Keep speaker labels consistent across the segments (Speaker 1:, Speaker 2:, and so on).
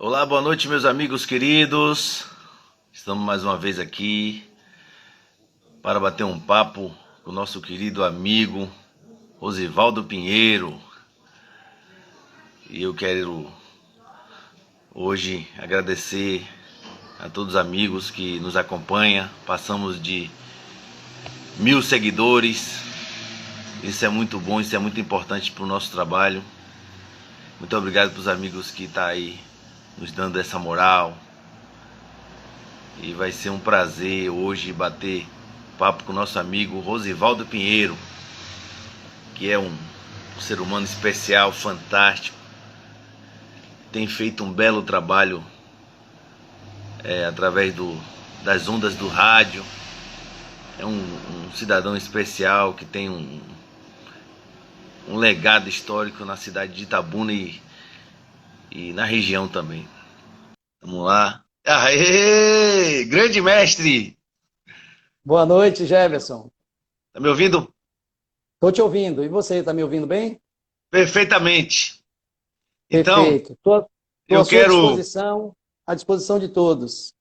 Speaker 1: Olá, boa noite, meus amigos queridos. Estamos mais uma vez aqui para bater um papo com o nosso querido amigo Rosivaldo Pinheiro. E eu quero hoje agradecer a todos os amigos que nos acompanham. Passamos de 1000 seguidores. Isso é muito bom, isso é muito importante para o nosso trabalho. Muito obrigado para os amigos que estão aí nos dando essa moral. E vai ser um prazer hoje bater papo com o nosso amigo Rosivaldo Pinheiro, que é um ser humano especial, fantástico. Tem feito um belo trabalho através das ondas do rádio. É um cidadão especial que tem um legado histórico na cidade de Itabuna e na região também. Vamos lá. Aê! Grande mestre!
Speaker 2: Boa noite, Jefferson.
Speaker 1: Tá me ouvindo?
Speaker 2: Estou te ouvindo. E você, está me ouvindo bem?
Speaker 1: Perfeitamente. Então,
Speaker 2: Perfeito. Estou
Speaker 1: eu
Speaker 2: à sua
Speaker 1: quero...
Speaker 2: disposição, à disposição de todos.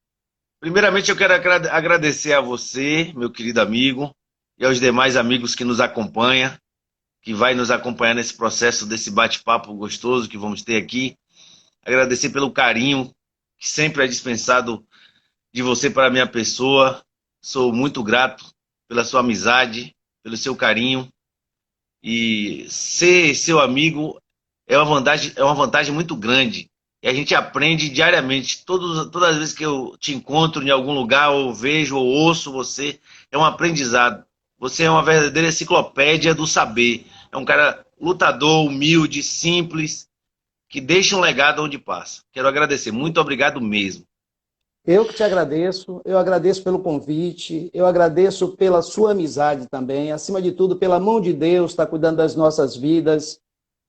Speaker 1: Primeiramente, eu quero agradecer a você, meu querido amigo, e aos demais amigos que nos acompanham, que vai nos acompanhar nesse processo desse bate-papo gostoso que vamos ter aqui. Agradecer pelo carinho que sempre é dispensado de você para a minha pessoa. Sou muito grato pela sua amizade, pelo seu carinho. E ser seu amigo é uma vantagem muito grande. E a gente aprende diariamente. Todas as vezes que eu te encontro em algum lugar, ou vejo, ou ouço você, é um aprendizado. Você é uma verdadeira enciclopédia do saber. É um cara lutador, humilde, simples, que deixa um legado onde passa. Quero agradecer. Muito obrigado mesmo.
Speaker 2: Eu que te agradeço, eu agradeço pelo convite, eu agradeço pela sua amizade também, acima de tudo, pela mão de Deus, está cuidando das nossas vidas.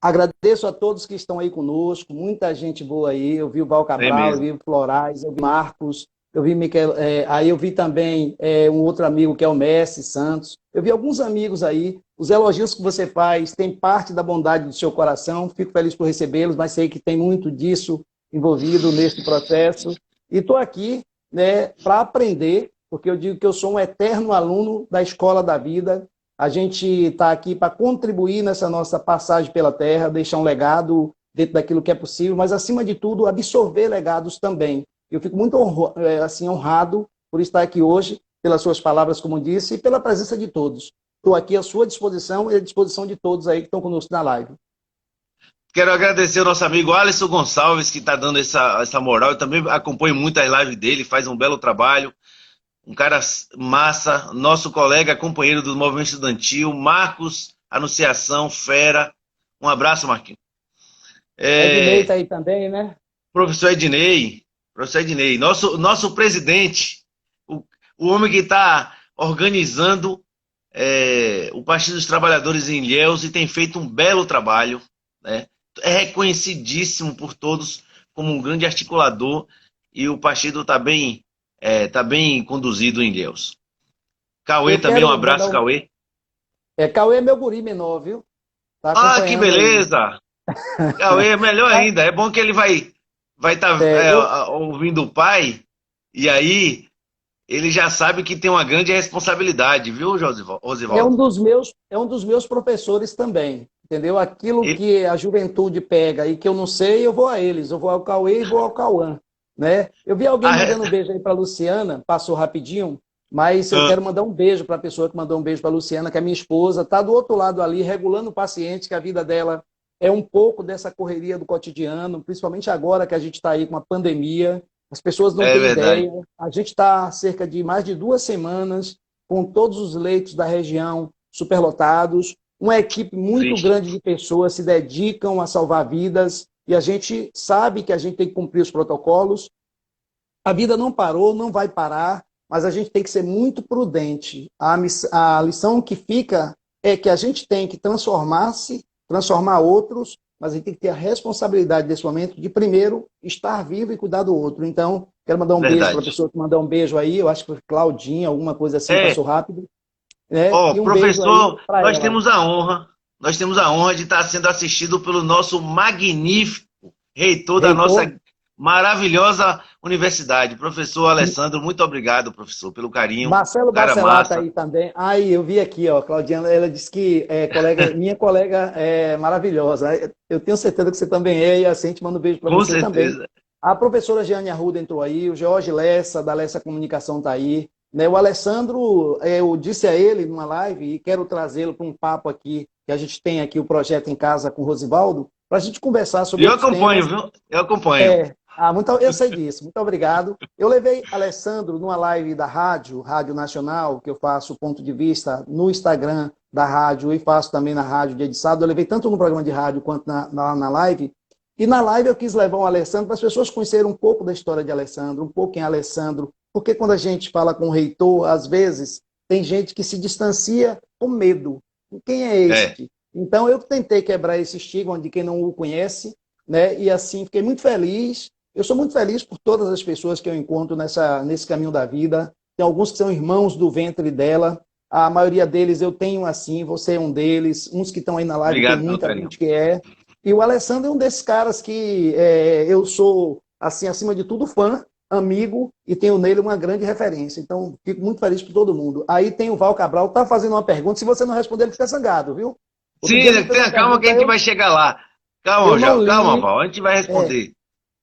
Speaker 2: Agradeço a todos que estão aí conosco, muita gente boa aí. Eu vi o Val
Speaker 1: É
Speaker 2: Cabral, eu
Speaker 1: mesmo.
Speaker 2: vi o Florais, eu vi Marcos, eu vi Miquel, aí eu vi também um outro amigo que é o Messi Santos. Eu vi alguns amigos aí. Os elogios que você faz têm parte da bondade do seu coração. Fico feliz por recebê-los, mas sei que tem muito disso envolvido nesse processo. E estou aqui, né, para aprender, porque eu digo que eu sou um eterno aluno da escola da vida. A gente está aqui para contribuir nessa nossa passagem pela Terra, deixar um legado dentro daquilo que é possível, mas, acima de tudo, absorver legados também. Eu fico muito honrado por estar aqui hoje, pelas suas palavras, como disse, e pela presença de todos. Estou aqui à sua disposição e à disposição de todos aí que estão conosco na live.
Speaker 1: Quero agradecer ao nosso amigo Alisson Gonçalves, que está dando essa moral. Eu também acompanho muito as lives dele, faz um belo trabalho. Um cara massa, nosso colega, companheiro do movimento estudantil, Marcos Anunciação, fera. Um abraço, Marquinhos.
Speaker 2: Ednei está aí também, né?
Speaker 1: Professor Ednei, nosso presidente, o, o homem que está organizando o Partido dos Trabalhadores em Ilhéus e tem feito um belo trabalho, né? É reconhecidíssimo por todos como um grande articulador e o partido tá bem conduzido em Ilhéus. Cauê
Speaker 2: Eu
Speaker 1: também, um
Speaker 2: quero mandar
Speaker 1: abraço, Cauê.
Speaker 2: Cauê é meu guri menor, viu? Está
Speaker 1: Ah, que
Speaker 2: acompanhando aí.
Speaker 1: beleza! Cauê é melhor ainda. É bom que ele vai estar
Speaker 2: Eu,
Speaker 1: ouvindo o pai e aí ele já sabe que tem uma grande responsabilidade, viu, Rosivaldo?
Speaker 2: é um dos meus professores também, entendeu? Aquilo
Speaker 1: Ele-
Speaker 2: que a juventude pega e que eu não sei, eu vou a eles, eu vou ao Cauê e vou ao Cauã, né? Eu vi alguém
Speaker 1: a
Speaker 2: mandando um
Speaker 1: re-
Speaker 2: beijo aí para a Luciana, passou rapidinho, mas eu
Speaker 1: ah,
Speaker 2: quero mandar um beijo para a pessoa que mandou um beijo para a Luciana, que é minha esposa, está do outro lado ali, regulando o paciente, que a vida dela é um pouco dessa correria do cotidiano, principalmente agora que a gente está aí com a pandemia. As pessoas não
Speaker 1: é
Speaker 2: têm
Speaker 1: verdade.
Speaker 2: ideia. A gente está há cerca de mais de 2 semanas com todos os leitos da região superlotados, uma equipe muito
Speaker 1: Triste.
Speaker 2: grande de pessoas se dedicam a salvar vidas e a gente sabe que a gente tem que cumprir os protocolos. A vida não parou, não vai parar, mas a gente tem que ser muito prudente. A lição que fica é que a gente tem que transformar-se, transformar outros, mas a gente tem que ter a responsabilidade desse momento de, primeiro, estar vivo e cuidar do outro. Então, quero mandar um beijo para a
Speaker 1: Verdade.
Speaker 2: pessoa que mandou um beijo aí, eu acho que foi Claudinha, alguma coisa assim,
Speaker 1: É,
Speaker 2: passou rápido, né?
Speaker 1: ó,
Speaker 2: E um beijo aí
Speaker 1: professor,
Speaker 2: para ela.
Speaker 1: nós temos a honra de estar sendo assistido pelo nosso magnífico reitor da nossa
Speaker 2: Reitor,
Speaker 1: maravilhosa universidade. Professor Alessandro, muito obrigado, professor, pelo carinho.
Speaker 2: Marcelo
Speaker 1: Cara
Speaker 2: Bacelar tá
Speaker 1: massa.
Speaker 2: aí também. Aí, eu vi aqui, ó, Claudiana, ela disse que minha colega é maravilhosa. Eu tenho certeza que você também é, e assim, a gente manda um beijo para
Speaker 1: Com
Speaker 2: você também.
Speaker 1: certeza.
Speaker 2: A professora Jeane Arruda entrou aí, o Jorge Lessa, da Lessa Comunicação, está aí. Né? O Alessandro, eu disse a ele numa live, e quero trazê-lo para um papo aqui, que a gente tem aqui o projeto em casa com o Rosivaldo, para a gente conversar
Speaker 1: E
Speaker 2: sobre
Speaker 1: eu
Speaker 2: outros
Speaker 1: acompanho,
Speaker 2: temas.
Speaker 1: viu? Eu acompanho.
Speaker 2: Eu sei disso, muito obrigado. Eu levei Alessandro numa live da rádio, Rádio Nacional, que eu faço ponto de vista no Instagram da rádio e faço também na rádio de Ediçado. Eu levei tanto no programa de rádio quanto na live. E na live eu quis levar o Alessandro para as pessoas conhecerem um pouco da história de Alessandro, um pouco em Alessandro, porque quando a gente fala com o reitor, às vezes tem gente que se distancia com medo. Quem é
Speaker 1: É.
Speaker 2: este? Então eu tentei quebrar esse estigma de quem não o conhece, né? E assim fiquei muito feliz. Eu sou muito feliz por todas as pessoas que eu encontro nesse caminho da vida. Tem alguns que são irmãos do ventre dela. A maioria deles eu tenho assim, você é um deles. Uns que estão aí na live tem
Speaker 1: Obrigado pelo
Speaker 2: muita
Speaker 1: carinho.
Speaker 2: gente que é. E o Alessandro é um desses caras que eu sou, assim, acima de tudo, fã, amigo, e tenho nele uma grande referência. Então, fico muito feliz por todo mundo. Aí tem o Val Cabral, tá fazendo uma pergunta. Se você não responder, ele fica zangado, viu? Outro dia ele me
Speaker 1: Sim,
Speaker 2: fez uma
Speaker 1: tenha calma que
Speaker 2: pergunta,
Speaker 1: a gente vai chegar lá.
Speaker 2: eu
Speaker 1: Calma,
Speaker 2: não
Speaker 1: calma,
Speaker 2: li.
Speaker 1: Val, a gente vai
Speaker 2: É,
Speaker 1: responder.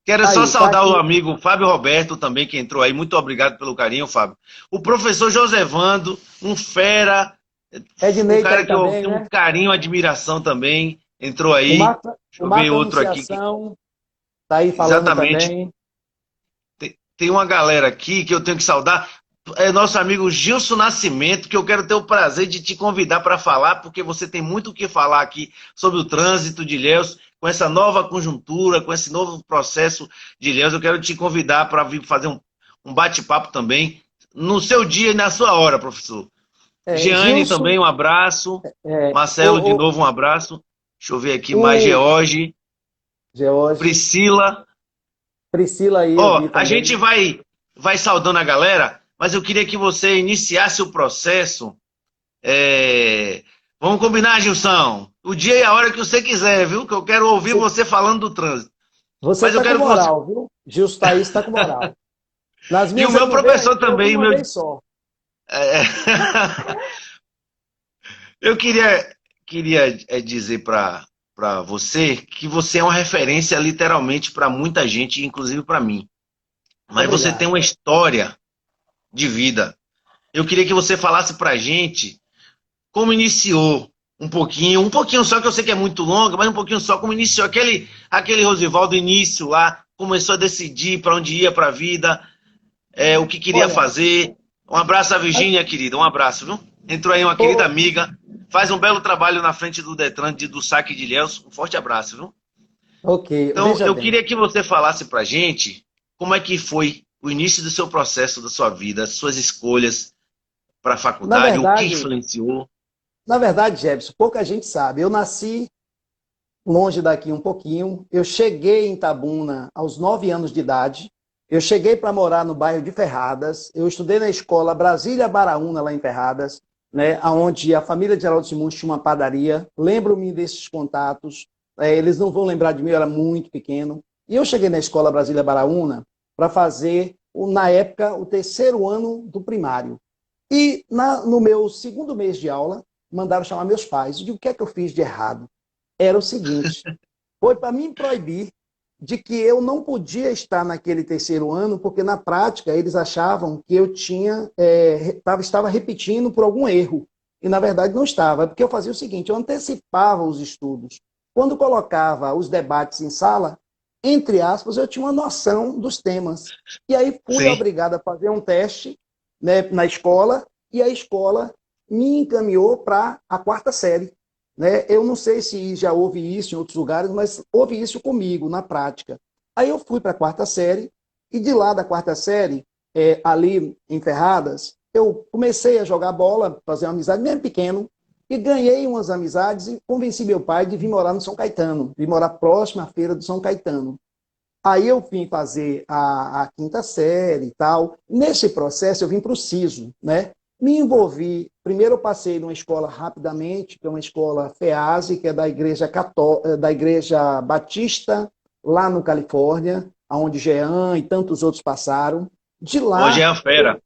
Speaker 1: Quero só
Speaker 2: aí, tá
Speaker 1: saudar o
Speaker 2: aqui.
Speaker 1: amigo Fábio Roberto também, que entrou aí. Muito obrigado pelo carinho, Fábio. O professor Josevando, um fera, um
Speaker 2: Ednei tá
Speaker 1: cara
Speaker 2: aí
Speaker 1: que eu
Speaker 2: também,
Speaker 1: tenho um
Speaker 2: né?
Speaker 1: carinho, admiração também, entrou
Speaker 2: O
Speaker 1: aí.
Speaker 2: Marco,
Speaker 1: Deixa
Speaker 2: o
Speaker 1: eu ver
Speaker 2: Marco
Speaker 1: outro aqui.
Speaker 2: Anunciação tá aí falando
Speaker 1: Exatamente.
Speaker 2: também.
Speaker 1: Tem uma galera aqui que eu tenho que saudar. É nosso amigo Gilson Nascimento, que eu quero ter o prazer de te convidar para falar, porque você tem muito o que falar aqui sobre o trânsito de Ilhéus, com essa nova conjuntura, com esse novo processo de Ilhéus. Eu quero te convidar para vir fazer um bate-papo também, no seu dia e na sua hora, professor. Jeane
Speaker 2: Gilson,
Speaker 1: também, um abraço.
Speaker 2: é,
Speaker 1: Marcelo, de novo, um abraço. Deixa eu ver aqui mais,
Speaker 2: o
Speaker 1: George.
Speaker 2: George,
Speaker 1: Priscila.
Speaker 2: Priscila aí eu
Speaker 1: Ó,
Speaker 2: vi
Speaker 1: a gente
Speaker 2: também.
Speaker 1: vai saudando a galera, mas eu queria que você iniciasse o processo. é, Vamos combinar, Gilson? O dia e a hora que você quiser, viu? Que eu quero ouvir
Speaker 2: Você,
Speaker 1: você falando do trânsito.
Speaker 2: você
Speaker 1: Mas eu
Speaker 2: tá com
Speaker 1: quero que você.
Speaker 2: moral, viu? Gilson Thaís tá com moral. Nas
Speaker 1: E o
Speaker 2: minhas ele
Speaker 1: meu
Speaker 2: não veio
Speaker 1: professor
Speaker 2: ainda, eu vim
Speaker 1: também,
Speaker 2: uma
Speaker 1: meu.
Speaker 2: vez só.
Speaker 1: é, Eu queria dizer para você que você é uma referência literalmente para muita gente, inclusive para mim.
Speaker 2: Muito
Speaker 1: Mas você tem
Speaker 2: obrigado.
Speaker 1: uma história de vida. Eu queria que você falasse para a gente como iniciou um pouquinho só, que eu sei que é muito longa, mas um pouquinho só, como iniciou aquele Rosivaldo início lá, começou a decidir para onde ia para a vida, o que queria
Speaker 2: Olha,
Speaker 1: fazer. Um abraço a Virgínia, querida, um abraço, viu? Entrou aí uma querida
Speaker 2: ô,
Speaker 1: amiga, faz um belo trabalho na frente do Detran, do saque de Ilhéus, um forte abraço, viu?
Speaker 2: ok,
Speaker 1: Então,
Speaker 2: veja
Speaker 1: eu
Speaker 2: bem.
Speaker 1: queria que você falasse para a gente como é que foi o início do seu processo, da sua vida, as suas escolhas para a
Speaker 2: Na
Speaker 1: faculdade, o que
Speaker 2: verdade,
Speaker 1: influenciou.
Speaker 2: na verdade, Jebson, pouca gente sabe. Eu nasci longe daqui um pouquinho. Eu cheguei em Itabuna aos 9 anos de idade. Eu cheguei para morar no bairro de Ferradas. Eu estudei na escola Brasília Baraúna, lá em Ferradas, né, onde a família de Geraldo Simões tinha uma padaria. Lembro-me desses contatos. Eles não vão lembrar de mim, eu era muito pequeno. E eu cheguei na escola Brasília Baraúna para fazer, na época, o terceiro ano do primário. E no meu segundo mês de aula, mandaram chamar meus pais. E o que é que eu fiz de errado? Era o seguinte: foi para mim proibir de que eu não podia estar naquele terceiro ano, porque na prática eles achavam que eu estava repetindo por algum erro. E na verdade não estava, porque eu fazia o seguinte: eu antecipava os estudos. Quando colocava os debates em sala, entre aspas, eu tinha uma noção dos temas. E aí fui
Speaker 1: Sim.
Speaker 2: obrigado a fazer um teste, né, na escola, e a escola me encaminhou para a quarta série. Né? Eu não sei se já houve isso em outros lugares, mas houve isso comigo, na prática. Aí eu fui para a quarta série, e de lá da quarta série, ali em Ferradas, eu comecei a jogar bola, fazer uma amizade, mesmo pequeno, e ganhei umas amizades e convenci meu pai de vir morar no São Caetano, de morar próximo à feira do São Caetano. Aí eu vim fazer a quinta série e tal. Nesse processo, eu vim para o SISO, né? Me envolvi. Primeiro, eu passei numa escola rapidamente, que é uma escola FEASE, que é da Igreja Batista, lá no Califórnia. onde Jean e tantos outros passaram. De
Speaker 1: Hoje é
Speaker 2: lá,
Speaker 1: a fera.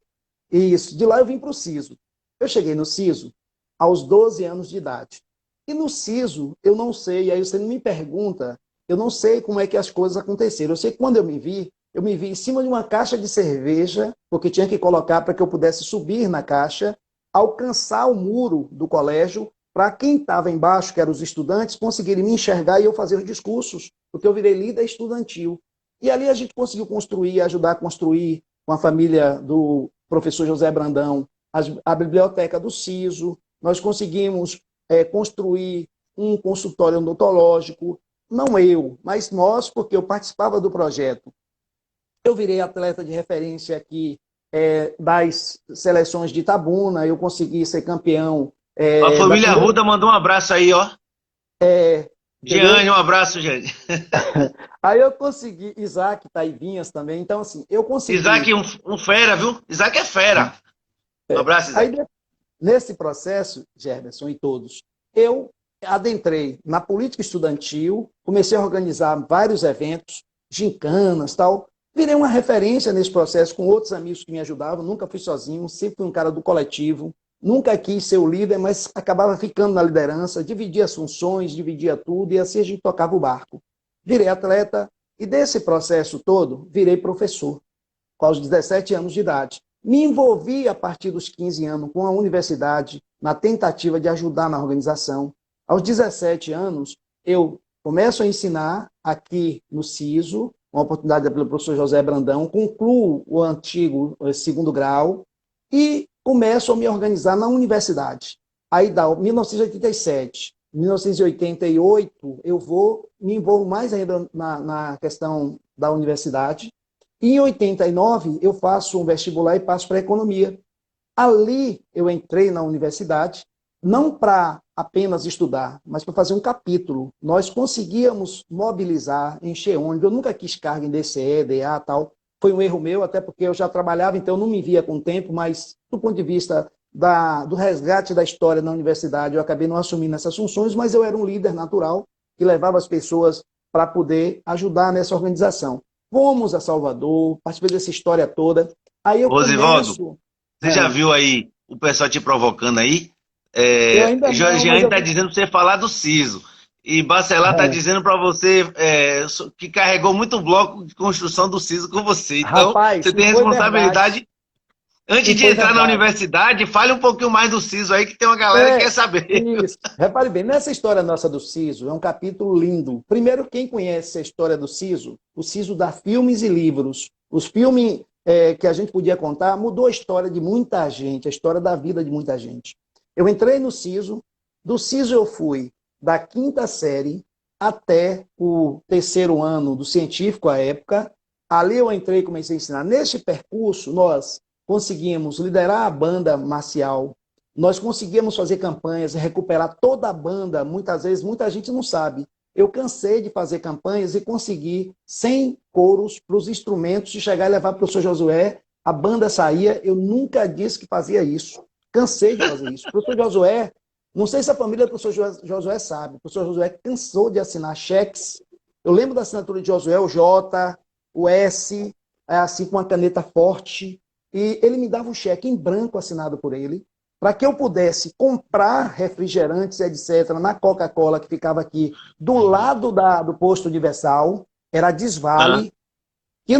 Speaker 2: isso, de lá eu vim para o SISO. Eu cheguei no SISO aos 12 anos de idade. E no SISO, eu não sei, aí você me pergunta, eu não sei como é que as coisas aconteceram. Eu sei que quando eu me vi em cima de uma caixa de cerveja, porque tinha que colocar para que eu pudesse subir na caixa, alcançar o muro do colégio, para quem estava embaixo, que eram os estudantes, conseguirem me enxergar e eu fazer os discursos, porque eu virei líder estudantil. E ali a gente conseguiu construir, ajudar a construir, com a família do professor José Brandão, a biblioteca do SISO, nós conseguimos construir um consultório odontológico, não eu, mas nós, porque eu participava do projeto. Eu virei atleta de referência aqui das seleções de Itabuna, eu consegui ser campeão
Speaker 1: A
Speaker 2: da
Speaker 1: família
Speaker 2: primeira...
Speaker 1: Ruda mandou um abraço aí, ó. Jeane,
Speaker 2: Entendeu?
Speaker 1: um abraço, gente.
Speaker 2: Aí eu consegui, Isaac Taivinhas também, então assim, eu consegui.
Speaker 1: Isaac, um fera, viu? Isaac é fera. Um abraço,
Speaker 2: Aí
Speaker 1: Isaac.
Speaker 2: nesse processo, Gerberson e todos, eu adentrei na política estudantil, comecei a organizar vários eventos, gincanas, tal. Virei uma referência nesse processo com outros amigos que me ajudavam, nunca fui sozinho, sempre fui um cara do coletivo, nunca quis ser o líder, mas acabava ficando na liderança, dividia as funções, dividia tudo, e assim a gente tocava o barco. Virei atleta, e desse processo todo, virei professor, aos 17 anos de idade. Me envolvi a partir dos 15 anos com a universidade, na tentativa de ajudar na organização. Aos 17 anos, eu começo a ensinar aqui no SISO, uma oportunidade pelo professor José Brandão, concluo o antigo segundo grau e começo a me organizar na universidade. Aí dá 1987, 1988, eu me envolvo mais ainda na questão da universidade. Em 89, eu faço um vestibular e passo para economia. Ali eu entrei na universidade, não para apenas estudar, mas para fazer um capítulo. Nós conseguíamos mobilizar, encher ônibus. Eu nunca quis carga em DCE, DA, tal. Foi um erro meu, até porque eu já trabalhava, então eu não me via com o tempo, mas do ponto de vista do resgate da história na universidade, eu acabei não assumindo essas funções, mas eu era um líder natural que levava as pessoas para poder ajudar nessa organização. Fomos a Salvador, participei dessa história toda. Aí eu
Speaker 1: Rosivaldo,
Speaker 2: começo...
Speaker 1: você já viu aí o pessoal te provocando aí?
Speaker 2: Eu ainda não, mas
Speaker 1: Jeane
Speaker 2: eu
Speaker 1: está
Speaker 2: vi...
Speaker 1: dizendo para você falar do SISO. E Bacelar está dizendo para você que carregou muito bloco de construção do SISO com você. Então,
Speaker 2: Rapaz,
Speaker 1: você
Speaker 2: e
Speaker 1: tem
Speaker 2: foi verdade.
Speaker 1: responsabilidade. Antes
Speaker 2: E
Speaker 1: de
Speaker 2: foi
Speaker 1: entrar na
Speaker 2: verdade.
Speaker 1: universidade, fale um pouquinho mais do SISO aí, que tem uma galera que quer saber.
Speaker 2: Isso. Repare bem, nessa história nossa do SISO, é um capítulo lindo. Primeiro, quem conhece a história do SISO, o SISO dá filmes e livros. Os filmes que a gente podia contar mudou a história de muita gente, a história da vida de muita gente. Eu entrei no SISO, do SISO eu fui da quinta série até o terceiro ano do científico à época. Ali eu entrei e comecei a ensinar. Neste percurso, nós conseguimos liderar a banda marcial, nós conseguimos fazer campanhas, recuperar toda a banda. Muitas vezes, muita gente não sabe. Eu cansei de fazer campanhas e consegui 100 coros para os instrumentos, de chegar e levar para o professor Josué. A banda saía, eu nunca disse que fazia isso. Cansei de fazer isso. O professor Josué, não sei se a família do professor Josué sabe, o professor Josué cansou de assinar cheques. Eu lembro da assinatura de Josué, o J, o S, assim com uma caneta forte, e ele me dava um cheque em branco assinado por ele, para que eu pudesse comprar refrigerantes, etc., na Coca-Cola, que ficava aqui do lado do posto Universal, era a
Speaker 1: Ah,
Speaker 2: Desvale, e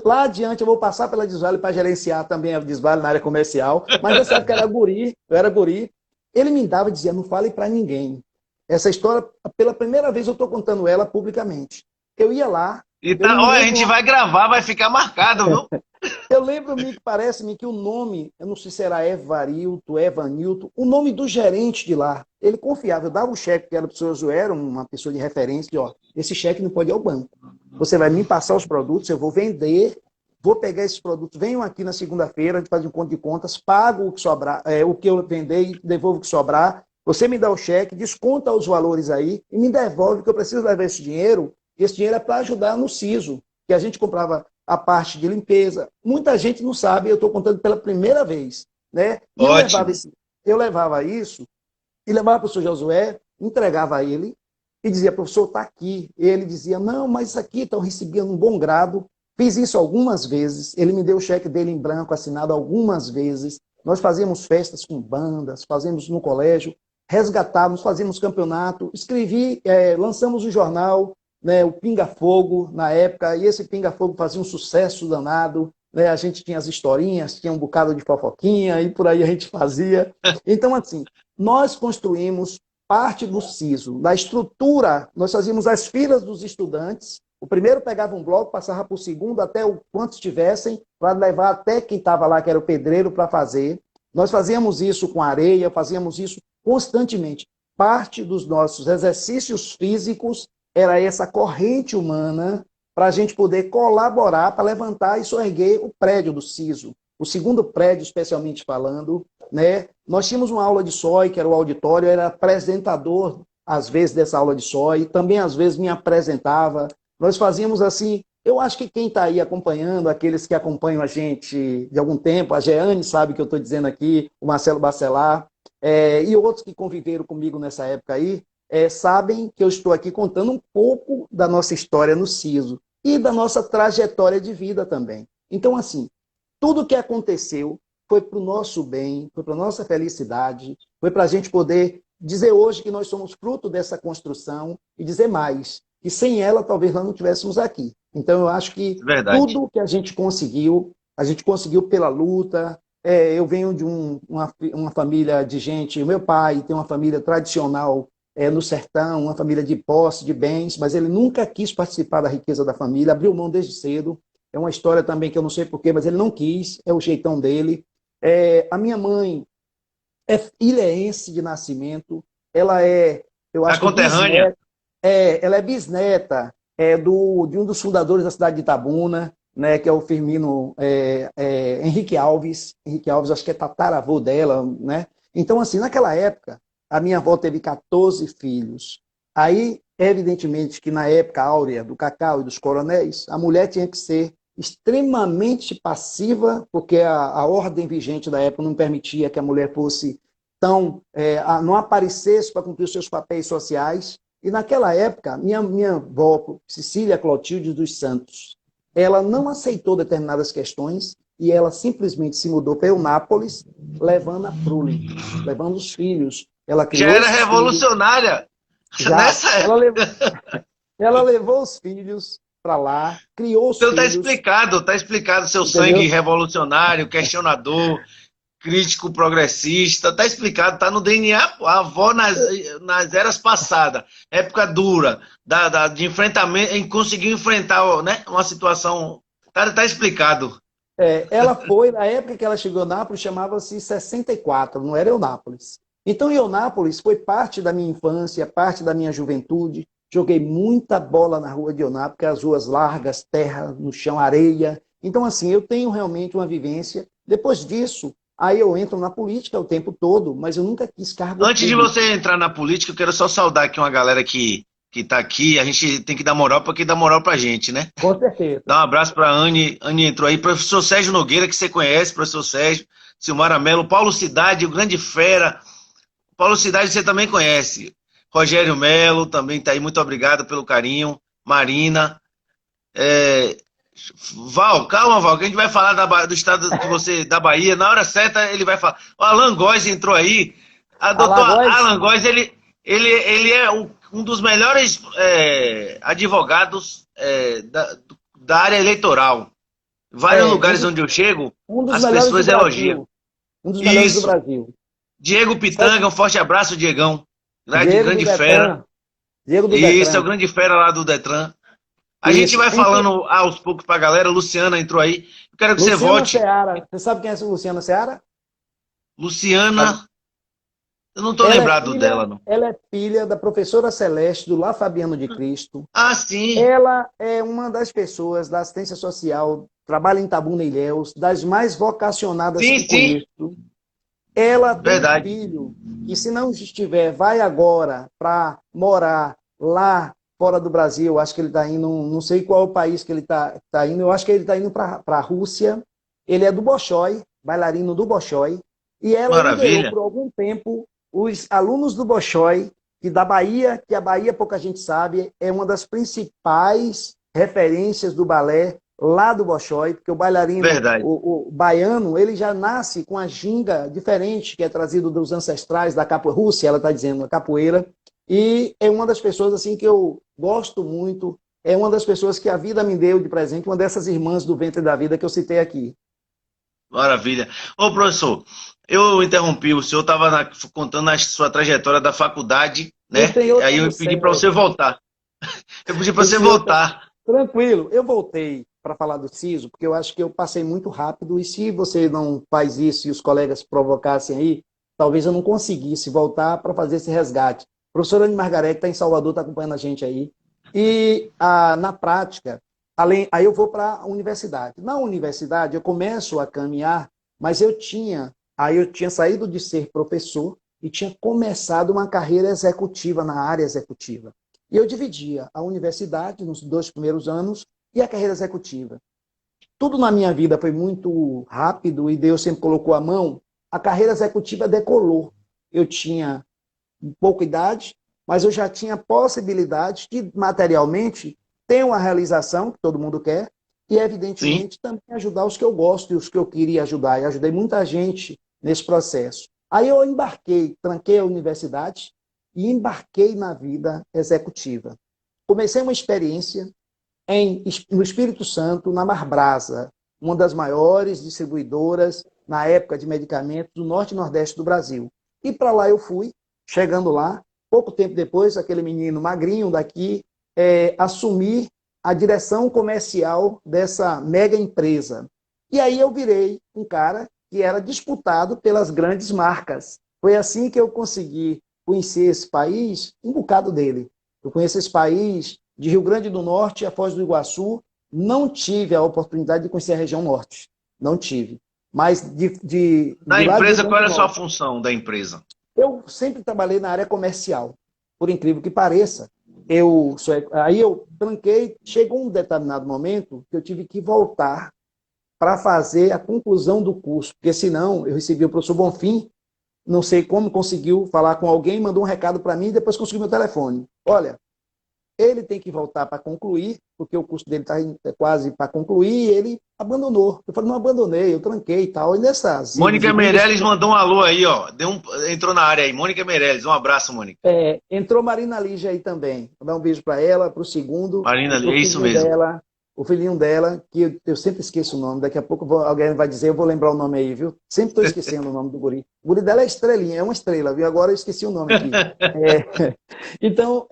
Speaker 2: lá adiante eu vou passar pela Desvale para gerenciar também a Desvale na área comercial, mas nessa época eu era guri, ele me dava e dizia, não fale para ninguém. Essa história, pela primeira vez eu estou contando ela publicamente. Eu ia lá,
Speaker 1: e
Speaker 2: eu
Speaker 1: tá,
Speaker 2: me
Speaker 1: olha, a gente
Speaker 2: lembro
Speaker 1: vai gravar, vai ficar marcado, viu?
Speaker 2: eu lembro-me que parece-me que o nome, eu não sei se era Evarilto, Evanilto, o nome do gerente de lá, ele confiava, eu dava o cheque que era para o senhor Josué, era uma pessoa de referência, de, ó, esse cheque não pode ir ao banco. Você vai me passar os produtos, eu vou vender, vou pegar esses produtos, venham aqui na segunda-feira, a gente faz um conto de contas, pago o que sobrar, o que eu vender e devolvo o que sobrar, você me dá o cheque, desconta os valores aí e me devolve, que eu preciso levar esse dinheiro, e esse dinheiro é para ajudar no SISO, que a gente comprava a parte de limpeza. Muita gente não sabe, eu estou contando pela primeira vez. Né? E
Speaker 1: Ótimo.
Speaker 2: eu levava isso e levava para o senhor Josué, entregava a ele, e dizia, professor, está aqui. Ele dizia, não, mas isso aqui estão recebendo um bom grado. Fiz isso algumas vezes, ele me deu o cheque dele em branco, assinado algumas vezes. Nós fazíamos festas com bandas, fazíamos no colégio, resgatávamos, fazíamos campeonato, escrevi, lançamos um jornal, né, o Pinga Fogo, na época, e esse Pinga Fogo fazia um sucesso danado, né, a gente tinha as historinhas, tinha um bocado de fofoquinha, e por aí a gente fazia. Então, assim, nós construímos parte do SISO. Na estrutura, nós fazíamos as filas dos estudantes, o primeiro pegava um bloco, passava para o segundo, até o quantos tivessem, para levar até quem estava lá, que era o pedreiro, para fazer. Nós fazíamos isso com areia, fazíamos isso constantemente. Parte dos nossos exercícios físicos era essa corrente humana para a gente poder colaborar para levantar e soerguer o prédio do SISO. O segundo prédio, especialmente falando, né? Nós tínhamos uma aula de SOI, que era o auditório, eu era apresentador, às vezes, dessa aula de SOI, também, às vezes, me apresentava. Nós fazíamos assim, eu acho que quem está aí acompanhando, aqueles que acompanham a gente de algum tempo, a Jeane sabe o que eu estou dizendo aqui, o Marcelo Bacelar, e outros que conviveram comigo nessa época aí, sabem que eu estou aqui contando um pouco da nossa história no SISO e da nossa trajetória de vida também. Então, assim, tudo o que aconteceu foi para o nosso bem, foi para a nossa felicidade, foi para a gente poder dizer hoje que nós somos fruto dessa construção e dizer mais, que sem ela talvez nós não estivéssemos aqui. Então eu acho que
Speaker 1: Verdade.
Speaker 2: tudo que a gente conseguiu pela luta. Eu venho de uma família de gente, o meu pai tem uma família tradicional no sertão, uma família de posse, de bens, mas ele nunca quis participar da riqueza da família, abriu mão desde cedo. É uma história também que eu não sei porquê, mas ele não quis, é o jeitão dele. A minha mãe é ilhéense de nascimento, ela eu
Speaker 1: A
Speaker 2: acho que
Speaker 1: conterrânea?
Speaker 2: bisneta, ela é bisneta de um dos fundadores da cidade de Itabuna, né, que é o Firmino Henrique Alves. Henrique Alves, acho que é tataravô dela, né? Então, assim, naquela época, a minha avó teve 14 filhos. Aí, evidentemente, que na época áurea do cacau e dos coronéis, a mulher tinha que ser extremamente passiva, porque a ordem vigente da época não permitia que a mulher fosse não aparecesse para cumprir os seus papéis sociais. E naquela época, minha avó, Cecília Clotilde dos Santos, ela não aceitou determinadas questões e ela simplesmente se mudou para Eunápolis, levando a prole, levando os filhos. Ela
Speaker 1: Já
Speaker 2: criou
Speaker 1: era
Speaker 2: esses filhos.
Speaker 1: revolucionária
Speaker 2: Já,
Speaker 1: nessa época.
Speaker 2: ela levou os filhos para lá, criou os
Speaker 1: Então
Speaker 2: filhos,
Speaker 1: tá explicado seu sangue
Speaker 2: entendeu?
Speaker 1: revolucionário, questionador, crítico progressista, tá explicado, tá no DNA, pô. A avó nas eras passadas, época dura, de enfrentamento, conseguiu enfrentar, né, uma situação, tá explicado.
Speaker 2: Ela foi, na época que ela chegou em Nápoles, chamava-se 64, não era Eunápolis. Então, Eunápolis foi parte da minha infância, parte da minha juventude. Joguei muita bola na rua de Eunápolis, as ruas largas, terra no chão, areia. Então, assim, eu tenho realmente uma vivência. Depois disso, aí eu entro na política o tempo todo, mas eu nunca quis cargo
Speaker 1: Antes de
Speaker 2: público.
Speaker 1: você entrar na política, eu quero só saudar aqui uma galera que tá aqui. A gente tem que dar moral para quem dá moral pra gente, né?
Speaker 2: Com certeza.
Speaker 1: Dá um abraço para a Anne. Anne entrou aí. Professor Sérgio Nogueira, que você conhece, professor Sérgio. Silmara Mello, Paulo Cidade, o grande fera. Paulo Cidade você também conhece. Rogério Melo também está aí. Muito obrigado pelo carinho. Marina. Val, calma, Val, que a gente vai falar do estado que você, da Bahia. Na hora certa ele vai falar. O Alan Góes entrou aí. A doutora
Speaker 2: Alagoas,
Speaker 1: Alan Góes, ele é um dos melhores advogados da área eleitoral. Vários
Speaker 2: é
Speaker 1: lugares onde eu chego,
Speaker 2: um dos
Speaker 1: as
Speaker 2: melhores do
Speaker 1: pessoas elogiam.
Speaker 2: Brasil. Um dos melhores do
Speaker 1: Isso.
Speaker 2: Brasil.
Speaker 1: Diego Pitanga, um forte abraço, Diegão. Grande,
Speaker 2: Diego do
Speaker 1: grande fera.
Speaker 2: Detran. Diego do
Speaker 1: Isso, é o
Speaker 2: Detran.
Speaker 1: grande fera lá do Detran. A gente
Speaker 2: Isso.
Speaker 1: vai falando aos poucos pra galera. Luciana entrou aí. Eu quero que você
Speaker 2: Luciana
Speaker 1: volte.
Speaker 2: Seara. Você sabe quem é essa Luciana Seara?
Speaker 1: Luciana, eu não tô lembrado dela, não.
Speaker 2: Ela é filha da professora Celeste do Lá Fabiano de Cristo.
Speaker 1: Ah, sim.
Speaker 2: Ela é uma das pessoas da assistência social, trabalha em Itabuna e Ilhéus, das mais vocacionadas
Speaker 1: Sim,
Speaker 2: que
Speaker 1: sim.
Speaker 2: conheço. Ela tem um
Speaker 1: Verdade.
Speaker 2: filho que, se não estiver, vai agora para morar lá fora do Brasil. Acho que ele está indo, não sei qual é o país que ele está indo, eu acho que ele está indo para a Rússia. Ele é do Bolshoi, bailarino do Bolshoi, e ela liderou
Speaker 1: Maravilha.
Speaker 2: por algum tempo os alunos do Bolshoi que da Bahia, que a Bahia, pouca gente sabe, é uma das principais referências do balé lá do Bolshoi, porque o bailarino,
Speaker 1: Verdade.
Speaker 2: o baiano, ele já nasce com a ginga diferente, que é trazido dos ancestrais da capoeira, Rússia, ela está dizendo, a capoeira, e é uma das pessoas assim que eu gosto muito, é uma das pessoas que a vida me deu de presente, uma dessas irmãs do ventre da vida que eu citei aqui.
Speaker 1: Maravilha. Ô, professor, eu interrompi, o senhor estava contando a sua trajetória da faculdade, né?
Speaker 2: Entre
Speaker 1: Aí
Speaker 2: outras
Speaker 1: eu
Speaker 2: do
Speaker 1: pedi para você
Speaker 2: céu,
Speaker 1: voltar. Eu pedi para você
Speaker 2: entre outras.
Speaker 1: voltar.
Speaker 2: Tranquilo, eu voltei para falar do SISO, porque eu acho que eu passei muito rápido, e se você não faz isso e os colegas provocassem aí, talvez eu não conseguisse voltar para fazer esse resgate. A professora Anne Margarete está em Salvador, está acompanhando a gente aí. E na prática, aí eu vou para a universidade. Na universidade, eu começo a caminhar, mas aí eu tinha saído de ser professor e tinha começado uma carreira executiva na área executiva. E eu dividia a universidade nos 2 primeiros anos e a carreira executiva. Tudo na minha vida foi muito rápido e Deus sempre colocou a mão. A carreira executiva decolou. Eu tinha pouca idade, mas eu já tinha possibilidade de, materialmente, ter uma realização, que todo mundo quer, e,
Speaker 1: Sim.
Speaker 2: evidentemente, também ajudar os que eu gosto e os que eu queria ajudar. E ajudei muita gente nesse processo. Aí eu embarquei, tranquei a universidade e embarquei na vida executiva. Comecei uma experiência no Espírito Santo, na Marbrasa, uma das maiores distribuidoras, na época, de medicamentos do norte e nordeste do Brasil. E para lá eu fui, chegando lá, pouco tempo depois, aquele menino magrinho daqui assumir a direção comercial dessa mega empresa. E aí eu virei um cara que era disputado pelas grandes marcas. Foi assim que eu consegui conhecer esse país, um bocado dele. Eu conheço esse país de Rio Grande do Norte a Foz do Iguaçu. Não tive a oportunidade de conhecer a região norte. Não tive. Mas
Speaker 1: Da
Speaker 2: de lá de Rio
Speaker 1: empresa,
Speaker 2: Grande
Speaker 1: qual
Speaker 2: do
Speaker 1: era a sua
Speaker 2: Norte.
Speaker 1: função da empresa?
Speaker 2: Eu sempre trabalhei na área comercial, por incrível que pareça. Aí eu tranquei, chegou um determinado momento que eu tive que voltar para fazer a conclusão do curso, porque senão eu recebi o professor Bonfim, não sei como conseguiu falar com alguém, mandou um recado para mim e depois conseguiu meu telefone. Olha, ele tem que voltar para concluir, porque o curso dele está quase para concluir, e ele abandonou. Eu falei, não abandonei, eu tranquei e tal. E nessas indas
Speaker 1: Mônica
Speaker 2: e vindas,
Speaker 1: Meirelles mandou um alô aí, ó. Entrou na área aí. Mônica Meirelles, um abraço, Mônica.
Speaker 2: entrou Marina Lígia aí também. Vou dar um beijo para ela, para o segundo,
Speaker 1: Marina,
Speaker 2: e para
Speaker 1: é isso mesmo.
Speaker 2: o filhinho dela, que eu sempre esqueço o nome, daqui a pouco alguém vai dizer, eu vou lembrar o nome aí, viu? Sempre estou esquecendo o nome do guri. O guri dela é estrelinha, é uma estrela, viu? Agora eu esqueci o nome aqui. Então,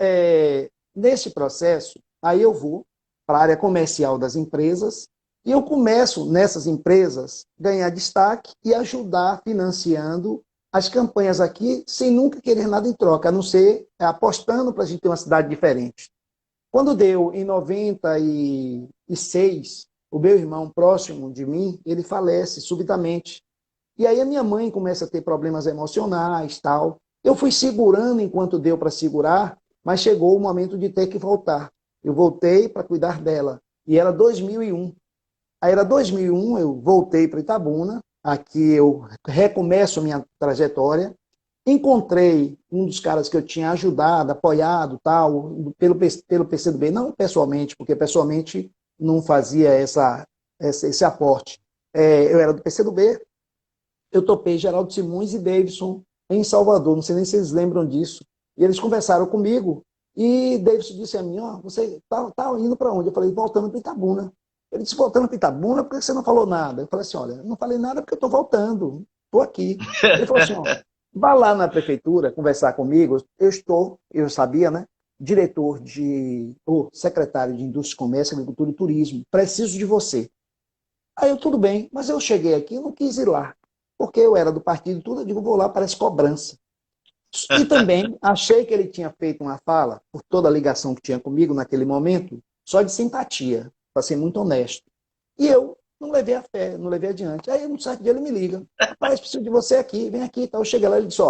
Speaker 2: nesse processo, aí eu vou para a área comercial das empresas, e eu começo, nessas empresas, ganhar destaque e ajudar financiando as campanhas aqui, sem nunca querer nada em troca, a não ser apostando para a gente ter uma cidade diferente. Quando deu em 96, o meu irmão próximo de mim, ele falece subitamente. E aí a minha mãe começa a ter problemas emocionais, tal. Eu fui segurando enquanto deu para segurar, mas chegou o momento de ter que voltar. Eu voltei para cuidar dela. E era 2001. Aí era 2001, eu voltei para Itabuna, aqui eu recomeço a minha trajetória. Encontrei um dos caras que eu tinha ajudado, apoiado, tal, pelo PCdoB, não pessoalmente, porque pessoalmente não fazia esse aporte. Eu era do PCdoB, eu topei Geraldo Simões e Davidson em Salvador, não sei nem se eles lembram disso. E eles conversaram comigo, e Davidson disse a mim, você tá indo para onde? Eu falei, voltando para Itabuna. Ele disse, voltando para Itabuna, por que você não falou nada? Eu falei assim, olha, não falei nada porque eu estou voltando, estou aqui. Ele falou assim, vá lá na prefeitura conversar comigo, eu sabia, né? Secretário de Indústria, Comércio, Agricultura e Turismo, preciso de você. Aí eu, tudo bem, mas eu cheguei aqui e não quis ir lá, porque eu era do partido e tudo, eu digo, vou lá, parece cobrança. E também achei que ele tinha feito uma fala, por toda a ligação que tinha comigo naquele momento, só de simpatia, para ser muito honesto. E eu não levei a fé, não levei adiante. Aí, um certo dia, ele me liga. Rapaz, preciso de você aqui, vem aqui. Então, eu cheguei lá e ele disse,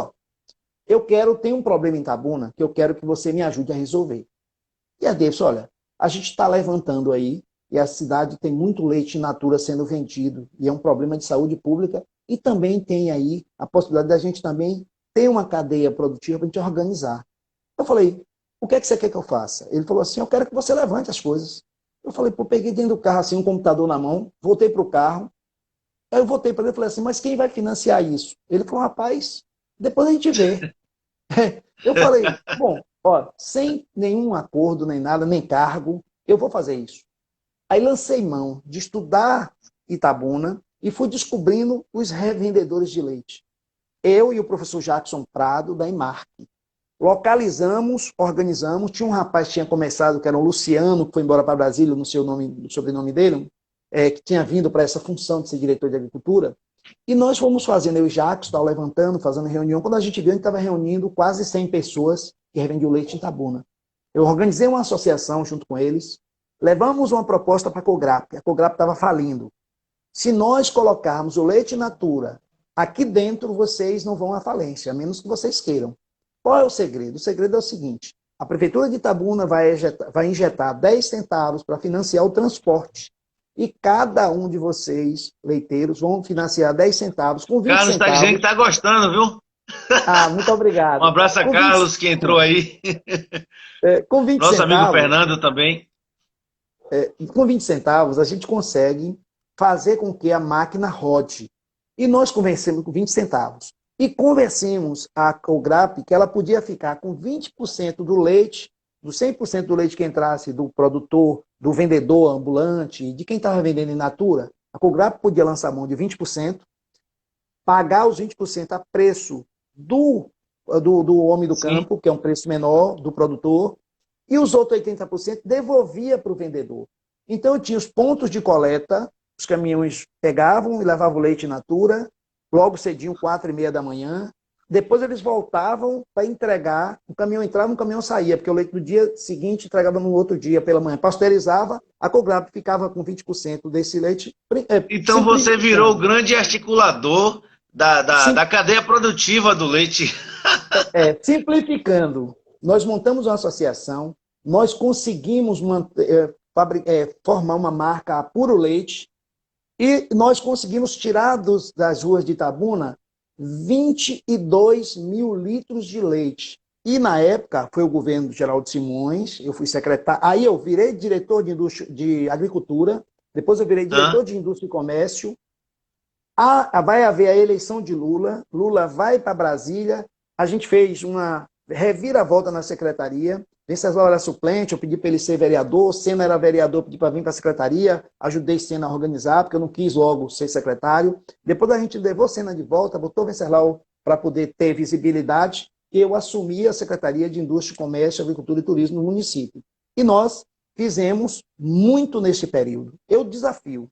Speaker 2: tem um problema em Itabuna que eu quero que você me ajude a resolver. E a Davis, olha, a gente está levantando aí, e a cidade tem muito leite in natura sendo vendido, e é um problema de saúde pública, e também tem aí a possibilidade da gente também ter uma cadeia produtiva para a gente organizar. Eu falei, o que é que você quer que eu faça? Ele falou assim, eu quero que você levante as coisas. Eu falei, pô, peguei dentro do carro assim, um computador na mão, voltei para o carro, aí eu voltei para ele e falei assim, mas quem vai financiar isso? Ele falou, rapaz, depois a gente vê. Eu falei, bom, ó, sem nenhum acordo, nem nada, nem cargo, eu vou fazer isso. Aí lancei mão de estudar Itabuna e fui descobrindo os revendedores de leite. Eu e o professor Jackson Prado, da Imark. Localizamos, organizamos. Tinha um rapaz que tinha começado, que era o Luciano, que foi embora para Brasília, não sei o nome, o sobrenome dele, que tinha vindo para essa função de ser diretor de agricultura. E nós fomos fazendo, eu e o Jackson, estava levantando, fazendo reunião. Quando a gente viu, a gente estava reunindo quase 100 pessoas que revendiam leite em Itabuna. Eu organizei uma associação junto com eles, levamos uma proposta para a Cograp. A Cograp estava falindo. Se nós colocarmos o leite in natura aqui dentro, vocês não vão à falência, a menos que vocês queiram. Qual é o segredo? O segredo é o seguinte, a Prefeitura de Itabuna vai injetar 10 centavos para financiar o transporte. E cada um de vocês, leiteiros, vão financiar 10 centavos. Com 20
Speaker 1: Carlos está dizendo que
Speaker 2: centavos...
Speaker 1: está gostando, viu?
Speaker 2: Muito
Speaker 1: Um
Speaker 2: obrigado.
Speaker 1: abraço a
Speaker 2: Com 20,
Speaker 1: Carlos que entrou aí.
Speaker 2: com 20
Speaker 1: Nosso amigo
Speaker 2: centavos,
Speaker 1: Fernando também.
Speaker 2: com 20 centavos, a gente consegue fazer com que a máquina rode. E nós convencemos com 20 centavos. E convencemos a Cograp que ela podia ficar com 20% do leite, do 100% do leite que entrasse do produtor, do vendedor ambulante, de quem estava vendendo in natura. A Cograp podia lançar mão de 20%, pagar os 20% a preço do homem do
Speaker 1: Sim.
Speaker 2: campo, que é um preço menor do produtor, e os outros 80% devolvia para o vendedor. Então, eu tinha os pontos de coleta, os caminhões pegavam e levavam o leite in natura, logo cedinho, 4h30 da manhã. Depois eles voltavam para entregar, o caminhão entrava, o caminhão saía, porque o leite do dia seguinte entregava no outro dia pela manhã. Pasteurizava, a Cograp ficava com 20% desse leite.
Speaker 1: Então você virou o grande articulador da cadeia produtiva do leite.
Speaker 2: Simplificando, nós montamos uma associação, nós conseguimos formar uma marca a Puro Leite e nós conseguimos tirar das ruas de Itabuna 22 mil litros de leite. E na época foi o governo do Geraldo Simões, eu fui secretário, aí eu virei diretor de agricultura, depois eu virei diretor de indústria e comércio. Vai haver a eleição de Lula, Lula vai para Brasília, a gente fez uma reviravolta na secretaria, Venceslau era suplente, eu pedi para ele ser vereador, Sena era vereador, eu pedi para vir para a secretaria, ajudei Sena a organizar, porque eu não quis logo ser secretário. Depois a gente levou Sena de volta, botou Venceslau para poder ter visibilidade, e eu assumi a Secretaria de Indústria, Comércio, Agricultura e Turismo no município. E nós fizemos muito nesse período. Eu desafio,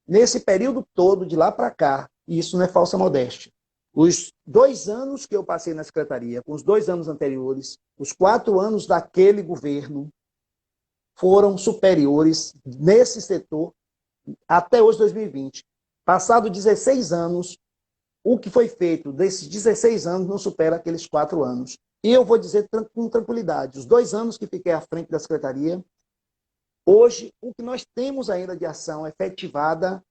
Speaker 2: nesse período todo, de lá para cá, e isso não é falsa modéstia, os 2 anos que eu passei na secretaria, com os 2 anos anteriores, os 4 anos daquele governo, foram superiores nesse setor até hoje, 2020. Passado 16 anos, o que foi feito desses 16 anos não supera aqueles 4 anos. E eu vou dizer com tranquilidade, os 2 anos que fiquei à frente da secretaria, hoje, o que nós temos ainda de ação efetivada,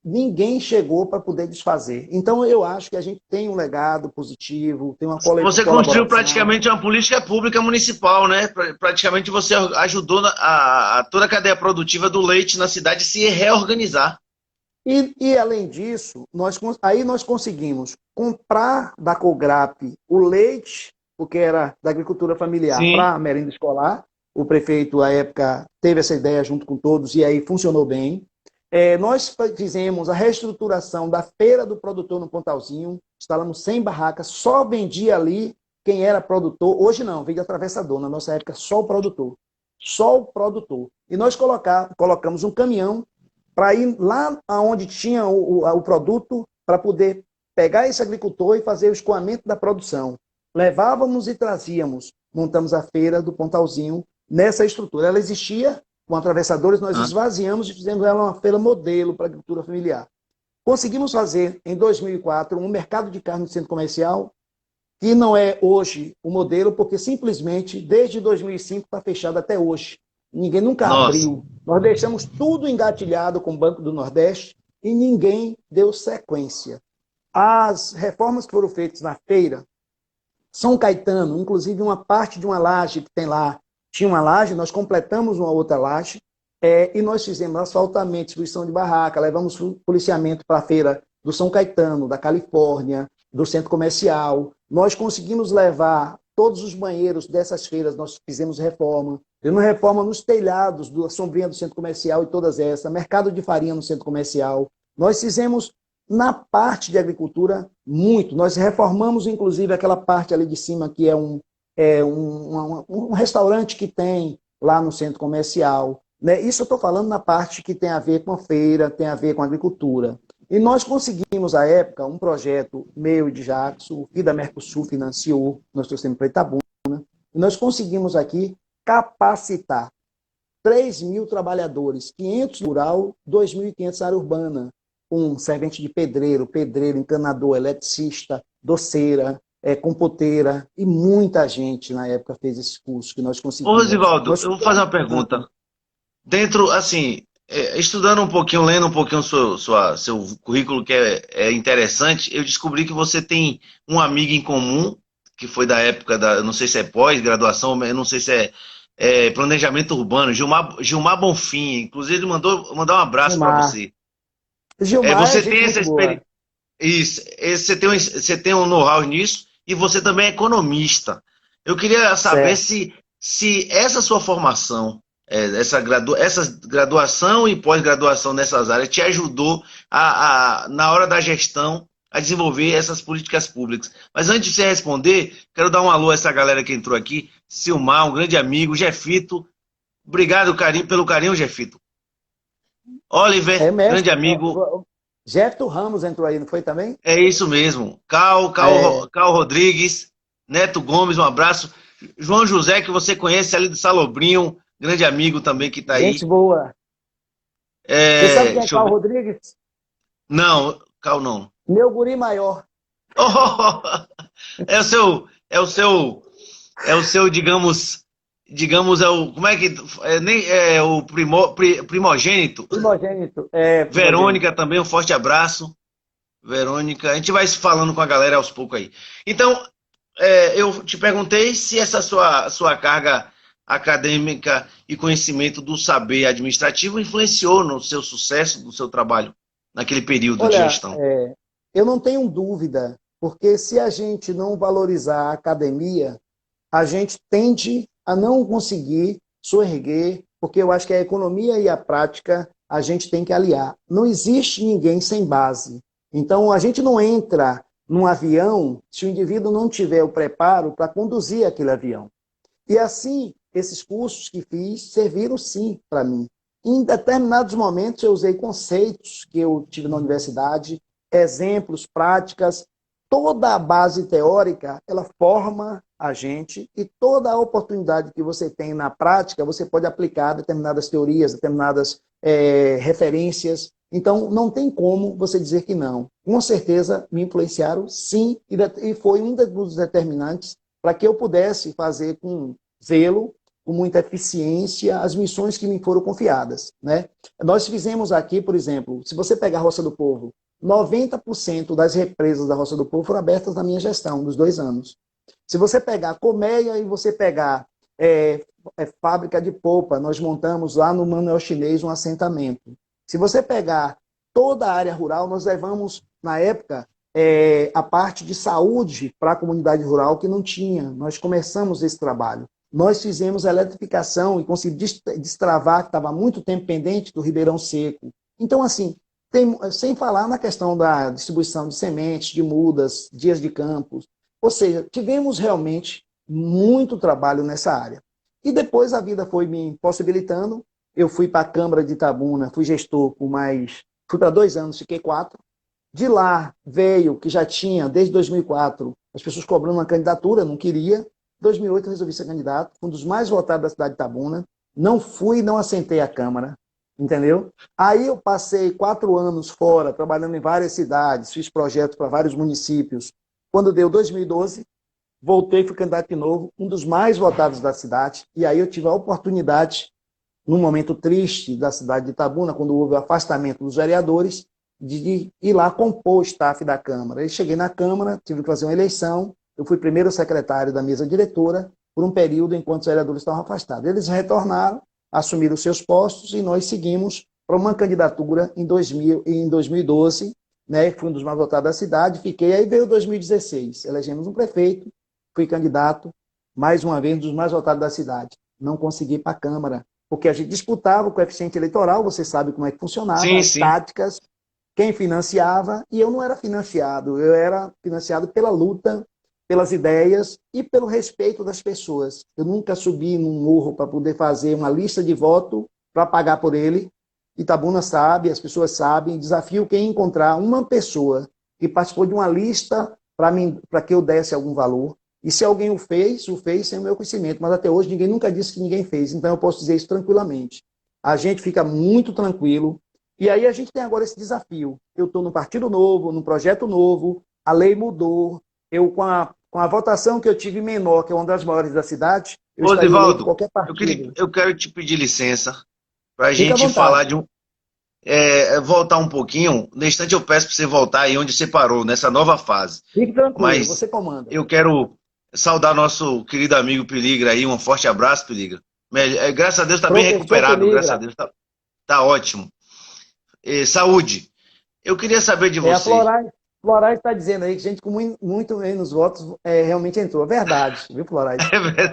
Speaker 2: ninguém chegou para poder desfazer. Então, eu acho que a gente tem um legado positivo, tem uma
Speaker 1: Você
Speaker 2: colaboração.
Speaker 1: construiu praticamente uma política pública municipal, né? Praticamente você ajudou a toda a cadeia produtiva do leite na cidade se reorganizar.
Speaker 2: E além disso, aí nós conseguimos comprar da Cograp o leite, porque era da agricultura familiar,
Speaker 1: Sim.
Speaker 2: para a merenda escolar. O prefeito, à época, teve essa ideia junto com todos e aí funcionou bem. Nós fizemos a reestruturação da feira do produtor no Pontalzinho, instalamos 100 barracas, só vendia ali quem era produtor. Hoje não, vende atravessador, na nossa época só o produtor. Só o produtor. E nós colocamos um caminhão para ir lá onde tinha o produto, para poder pegar esse agricultor e fazer o escoamento da produção. Levávamos e trazíamos, montamos a feira do Pontalzinho nessa estrutura. Ela existia, com atravessadores, nós esvaziamos e fizemos ela uma feira modelo para a agricultura familiar. Conseguimos fazer, em 2004, um mercado de carne no centro comercial, que não é hoje o modelo, porque simplesmente, desde 2005, está fechado até hoje. Ninguém nunca abriu. Nós deixamos tudo engatilhado com o Banco do Nordeste e ninguém deu sequência. As reformas que foram feitas na feira São Caetano, inclusive uma parte de uma laje que tem lá, tinha uma laje, nós completamos uma outra laje, e nós fizemos asfaltamento, distribuição de barraca, levamos policiamento para a feira do São Caetano, da Califórnia, do centro comercial. Nós conseguimos levar todos os banheiros dessas feiras, nós fizemos reforma. Fizemos reforma nos telhados da sombrinha do centro comercial e todas essas, mercado de farinha no centro comercial. Nós fizemos na parte de agricultura muito. Nós reformamos, inclusive, aquela parte ali de cima, que é um restaurante que tem lá no centro comercial. Né? Isso eu estou falando na parte que tem a ver com a feira, tem a ver com a agricultura. E nós conseguimos, à época, um projeto meu e de Jackson, o FIDA Mercosul financiou, nós trouxemos para Itabuna, e nós conseguimos aqui capacitar 3.000 trabalhadores, 500 rural, 2.500 área urbana, um servente de pedreiro, encanador, eletricista, doceira, compoteira, e muita gente na época fez esse curso que nós
Speaker 1: Ô,
Speaker 2: conseguimos.
Speaker 1: Rosivaldo, eu vou fazer uma pergunta. Dentro, assim, estudando um pouquinho, lendo um pouquinho seu currículo, que é interessante, eu descobri que você tem um amigo em comum, que foi da época da, não sei se é pós-graduação, eu não sei se é planejamento urbano, Gilmar Bonfim, inclusive ele mandar um abraço para
Speaker 2: Gilmar.
Speaker 1: você.
Speaker 2: Gilmar
Speaker 1: Você
Speaker 2: é
Speaker 1: tem
Speaker 2: gente
Speaker 1: essa
Speaker 2: muito boa.
Speaker 1: experiência, isso, você tem um know-how nisso, e você também é economista. Eu queria saber
Speaker 2: Certo.
Speaker 1: se essa sua formação, essa graduação e pós-graduação nessas áreas te ajudou na hora da gestão a desenvolver essas políticas públicas. Mas antes de você responder, quero dar um alô a essa galera que entrou aqui. Silmar, um grande amigo, Jefito. Obrigado pelo carinho, Jefito.
Speaker 2: É
Speaker 1: Oliver, grande
Speaker 2: mestre.
Speaker 1: amigo.
Speaker 2: Jefto Ramos entrou aí, não foi também?
Speaker 1: É isso mesmo.
Speaker 2: É,
Speaker 1: Cal Rodrigues, Neto Gomes, um abraço. João José, que você conhece ali do Salobrinho, grande amigo também que está aí.
Speaker 2: gente boa. Você sabe
Speaker 1: É,
Speaker 2: quem é
Speaker 1: deixa eu
Speaker 2: Carl
Speaker 1: ver.
Speaker 2: Rodrigues?
Speaker 1: Não, Cal não.
Speaker 2: Meu guri maior.
Speaker 1: Oh, é o seu, é o seu, digamos, como é que, nem, é o primogênito.
Speaker 2: Primogênito. É, primogênito.
Speaker 1: Verônica também, um forte abraço. Verônica, a gente vai se falando com a galera aos poucos aí. Então, eu te perguntei se essa sua carga acadêmica e conhecimento do saber administrativo influenciou no seu sucesso do seu trabalho naquele período de
Speaker 2: Olha,
Speaker 1: gestão.
Speaker 2: eu não tenho dúvida, porque se a gente não valorizar a academia, a gente tende a não conseguir soerguer, porque eu acho que a economia e a prática a gente tem que aliar. Não existe ninguém sem base. Então, a gente não entra num avião se o indivíduo não tiver o preparo para conduzir aquele avião. E assim, esses cursos que fiz serviram sim para mim. Em determinados momentos eu usei conceitos que eu tive na universidade, exemplos, práticas, toda a base teórica, ela forma a gente e toda a oportunidade que você tem na prática, você pode aplicar determinadas teorias, determinadas referências. Então, não tem como você dizer que não. Com certeza, me influenciaram, sim, e foi um dos determinantes para que eu pudesse fazer com zelo, com muita eficiência, as missões que me foram confiadas. Né? Nós fizemos aqui, por exemplo, se você pegar a Roça do Povo, 90% das represas da Roça do Povo foram abertas na minha gestão, dos 2 anos. Se você pegar a colmeia e você pegar fábrica de polpa, nós montamos lá no Manuel Chinês um assentamento. Se você pegar toda a área rural, nós levamos, na época, a parte de saúde para a comunidade rural que não tinha. Nós começamos esse trabalho. Nós fizemos a eletrificação e conseguimos destravar, que estava há muito tempo pendente, do Ribeirão Seco. Então, assim, sem falar na questão da distribuição de sementes, de mudas, dias de campos. Ou seja, tivemos realmente muito trabalho nessa área. E depois a vida foi me possibilitando. Eu fui para a Câmara de Itabuna, fui gestor fui para 2 anos, fiquei 4. De lá veio, que já tinha, desde 2004, as pessoas cobrando uma candidatura, não queria. Em 2008 eu resolvi ser candidato, um dos mais votados da cidade de Itabuna. Não fui, não assentei a Câmara, entendeu? Aí eu passei 4 anos fora, trabalhando em várias cidades, fiz projetos para vários municípios. Quando deu 2012, voltei, fui candidato de novo, um dos mais votados da cidade, e aí eu tive a oportunidade, num momento triste da cidade de Itabuna, quando houve o afastamento dos vereadores, de ir lá compor o staff da Câmara. Eu cheguei na Câmara, tive que fazer uma eleição, eu fui primeiro secretário da mesa diretora por um período enquanto os vereadores estavam afastados. Eles retornaram, assumiram seus postos e nós seguimos para uma candidatura em 2012, né, fui um dos mais votados da cidade, fiquei, aí veio 2016, elegemos um prefeito, fui candidato, mais uma vez, um dos mais votados da cidade. Não consegui ir para a Câmara, porque a gente disputava o coeficiente eleitoral, você sabe como é que funcionava,
Speaker 1: Sim,
Speaker 2: as
Speaker 1: sim.
Speaker 2: táticas, quem financiava, e eu não era financiado, eu era financiado pela luta, pelas ideias e pelo respeito das pessoas. Eu nunca subi num morro para poder fazer uma lista de voto para pagar por ele. Itabuna sabe, as pessoas sabem, desafio quem encontrar uma pessoa que participou de uma lista para que eu desse algum valor. E se alguém o fez sem o meu conhecimento, mas até hoje ninguém nunca disse que ninguém fez, então eu posso dizer isso tranquilamente. A gente fica muito tranquilo, e aí a gente tem agora esse desafio. Eu estou num partido novo, num projeto novo, a lei mudou, eu com a votação que eu tive menor, que é uma das maiores da cidade, eu
Speaker 1: Ô,
Speaker 2: estaria eleito em
Speaker 1: Zivaldo,
Speaker 2: qualquer partido.
Speaker 1: eu quero te pedir licença para a
Speaker 2: Fica à
Speaker 1: gente
Speaker 2: vontade.
Speaker 1: falar de voltar um pouquinho. No instante eu peço para você voltar aí onde você parou, nessa nova fase.
Speaker 2: Fique tranquilo,
Speaker 1: Mas
Speaker 2: você comanda.
Speaker 1: eu quero saudar nosso querido amigo Peligra aí, um forte abraço, Peligra. Graças a Deus está bem
Speaker 2: Professor
Speaker 1: recuperado, graças a
Speaker 2: Peligra,
Speaker 1: Deus tá ótimo. Saúde. Eu queria saber de
Speaker 2: a
Speaker 1: você.
Speaker 2: Florais está dizendo aí que gente com muito menos votos realmente entrou. É verdade, viu, Florais?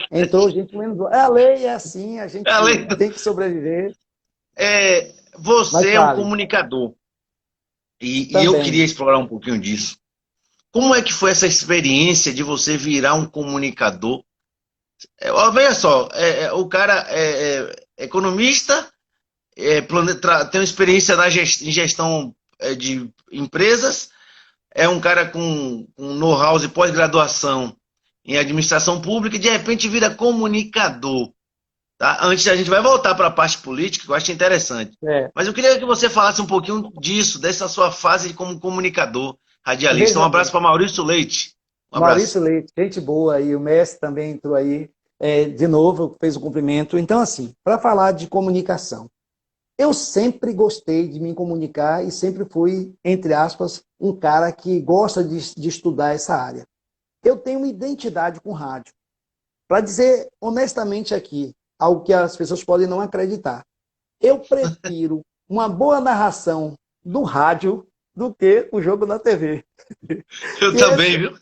Speaker 2: Entrou gente com menos votos. A lei é assim, a
Speaker 1: Além
Speaker 2: gente
Speaker 1: do,
Speaker 2: tem que sobreviver,
Speaker 1: você
Speaker 2: mas
Speaker 1: é um
Speaker 2: fale,
Speaker 1: comunicador e eu queria
Speaker 2: também.
Speaker 1: explorar um pouquinho disso. Como é que foi essa experiência de você virar um comunicador? Veja só, o cara é economista, tem uma experiência em gestão de empresas, é um cara com um know-how e pós-graduação em administração pública e de repente vira comunicador. Tá? Antes a gente vai voltar para a parte política, que eu acho interessante.
Speaker 2: É.
Speaker 1: Mas eu queria que você falasse um pouquinho disso, dessa sua fase como comunicador radialista. Um
Speaker 2: Veja
Speaker 1: abraço
Speaker 2: bem,
Speaker 1: para Maurício Leite. Um abraço.
Speaker 2: Maurício Leite, gente boa aí, o Messi também entrou aí, de novo, fez o cumprimento. Então, assim, para falar de comunicação, eu sempre gostei de me comunicar e sempre fui, entre aspas, um cara que gosta de estudar essa área. Eu tenho uma identidade com rádio. Para dizer honestamente aqui, algo que as pessoas podem não acreditar. Eu prefiro uma boa narração do rádio do que o jogo na TV.
Speaker 1: Eu
Speaker 2: E
Speaker 1: também,
Speaker 2: essa,
Speaker 1: viu?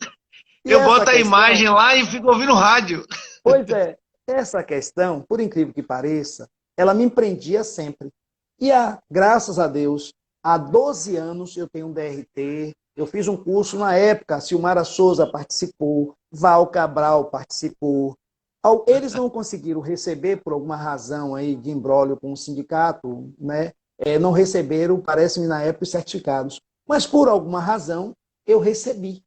Speaker 2: e
Speaker 1: Eu
Speaker 2: essa
Speaker 1: boto a
Speaker 2: questão,
Speaker 1: imagem lá e fico ouvindo rádio.
Speaker 2: pois é, essa questão, por incrível que pareça, ela me prendia sempre. E graças a Deus, há 12 anos eu tenho um DRT, eu fiz um curso na época, Silmara Souza participou, Val Cabral participou. Eles não conseguiram receber, por alguma razão aí de imbróglio com o sindicato, né? Não receberam, parece-me na época, os certificados. Mas por alguma razão, eu recebi.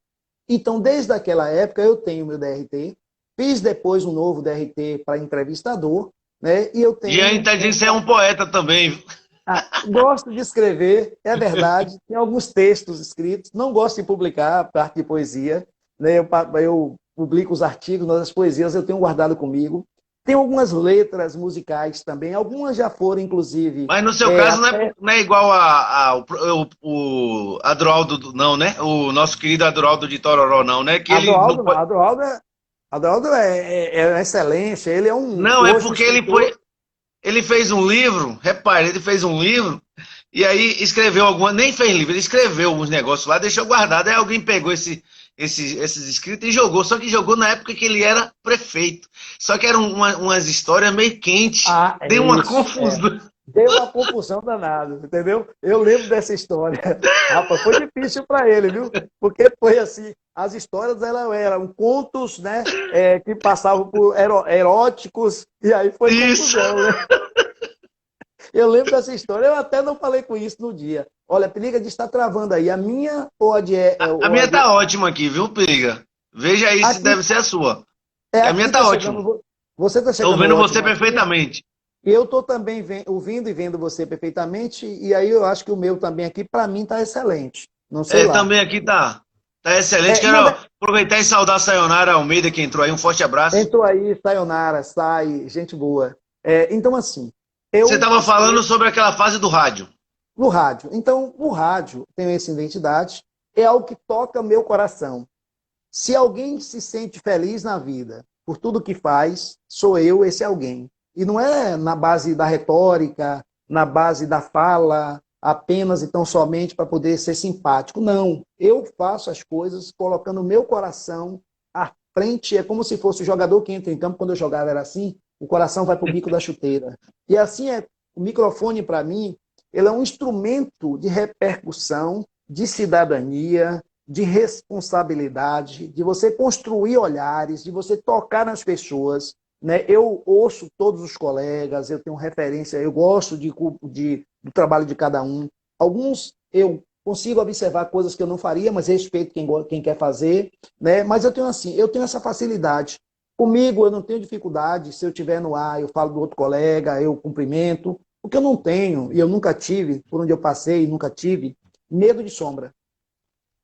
Speaker 2: Então, desde aquela época, eu tenho meu DRT, fiz depois um novo DRT para entrevistador, né? E eu
Speaker 1: Jean
Speaker 2: tenho
Speaker 1: está dizendo que você é um poeta também, viu?
Speaker 2: gosto de escrever, é verdade. Tem alguns textos escritos. Não gosto de publicar parte de poesia. Né? Eu publico os artigos, mas as poesias eu tenho guardado comigo. Tem algumas letras musicais também. Algumas já foram, inclusive.
Speaker 1: Mas no seu caso
Speaker 2: Até
Speaker 1: não é igual o Adroaldo, não, né? O nosso querido Adroaldo de Tororó, não, né? Que ele não
Speaker 2: Adroaldo, não.
Speaker 1: pode.
Speaker 2: Adroaldo é excelência. Ele é
Speaker 1: Não, é
Speaker 2: hoje um
Speaker 1: porque ele foi.
Speaker 2: escritor.
Speaker 1: Ele fez um livro, repare, ele fez um livro e aí escreveu alguma, nem fez livro, ele escreveu alguns negócios lá, deixou guardado. Aí alguém pegou esses escritos e jogou, só que jogou na época que ele era prefeito. Só que eram umas histórias meio quentes,
Speaker 2: É
Speaker 1: deu uma
Speaker 2: isso.
Speaker 1: confusão.
Speaker 2: Deu uma confusão danada, entendeu? Eu lembro dessa história. Rapaz, foi difícil para ele, viu? Porque foi assim, as histórias eram contos, né, que passavam por eróticos, e aí foi
Speaker 1: Isso.
Speaker 2: confusão, né? Eu lembro dessa história, eu até não falei com isso no dia. Olha, Peliga de estar travando aí, a minha ou a de...
Speaker 1: A
Speaker 2: Ou a
Speaker 1: minha
Speaker 2: de
Speaker 1: tá ótima aqui, viu, Periga? Veja aí se
Speaker 2: aqui,
Speaker 1: deve ser a sua. A minha
Speaker 2: aqui está
Speaker 1: tá ótima.
Speaker 2: chegando, você está
Speaker 1: Tô
Speaker 2: chegando
Speaker 1: vendo você
Speaker 2: ótimo aqui,
Speaker 1: perfeitamente.
Speaker 2: e eu estou também ouvindo e vendo você perfeitamente, e aí eu acho que o meu também aqui, para mim, está excelente. Não sei lá.
Speaker 1: Também aqui tá excelente. Quero aproveitar e saudar a Sayonara Almeida que entrou aí. Um forte abraço.
Speaker 2: Entrou aí, Sayonara, Sai, gente boa. Então, assim,
Speaker 1: Você
Speaker 2: eu
Speaker 1: estava falando
Speaker 2: escrevo
Speaker 1: sobre aquela fase do rádio.
Speaker 2: no rádio. Então, o rádio, tenho essa identidade, é algo que toca meu coração. Se alguém se sente feliz na vida por tudo que faz, sou eu esse alguém. E não é na base da retórica, na base da fala, apenas e tão somente para poder ser simpático. Não, eu faço as coisas colocando o meu coração à frente, é como se fosse o jogador que entra em campo, quando eu jogava era assim, o coração vai para o bico da chuteira. E assim é, o microfone para mim, ele é um instrumento de repercussão, de cidadania, de responsabilidade, de você construir olhares, de você tocar nas pessoas, né? Eu ouço todos os colegas, eu tenho referência, eu gosto do trabalho de cada um. Alguns eu consigo observar coisas que eu não faria, mas respeito quem quer fazer, né? Mas eu tenho essa facilidade. Comigo eu não tenho dificuldade, se eu estiver no ar, eu falo do outro colega, eu cumprimento. O que eu não tenho, e eu nunca tive, por onde eu passei, nunca tive, medo de sombra.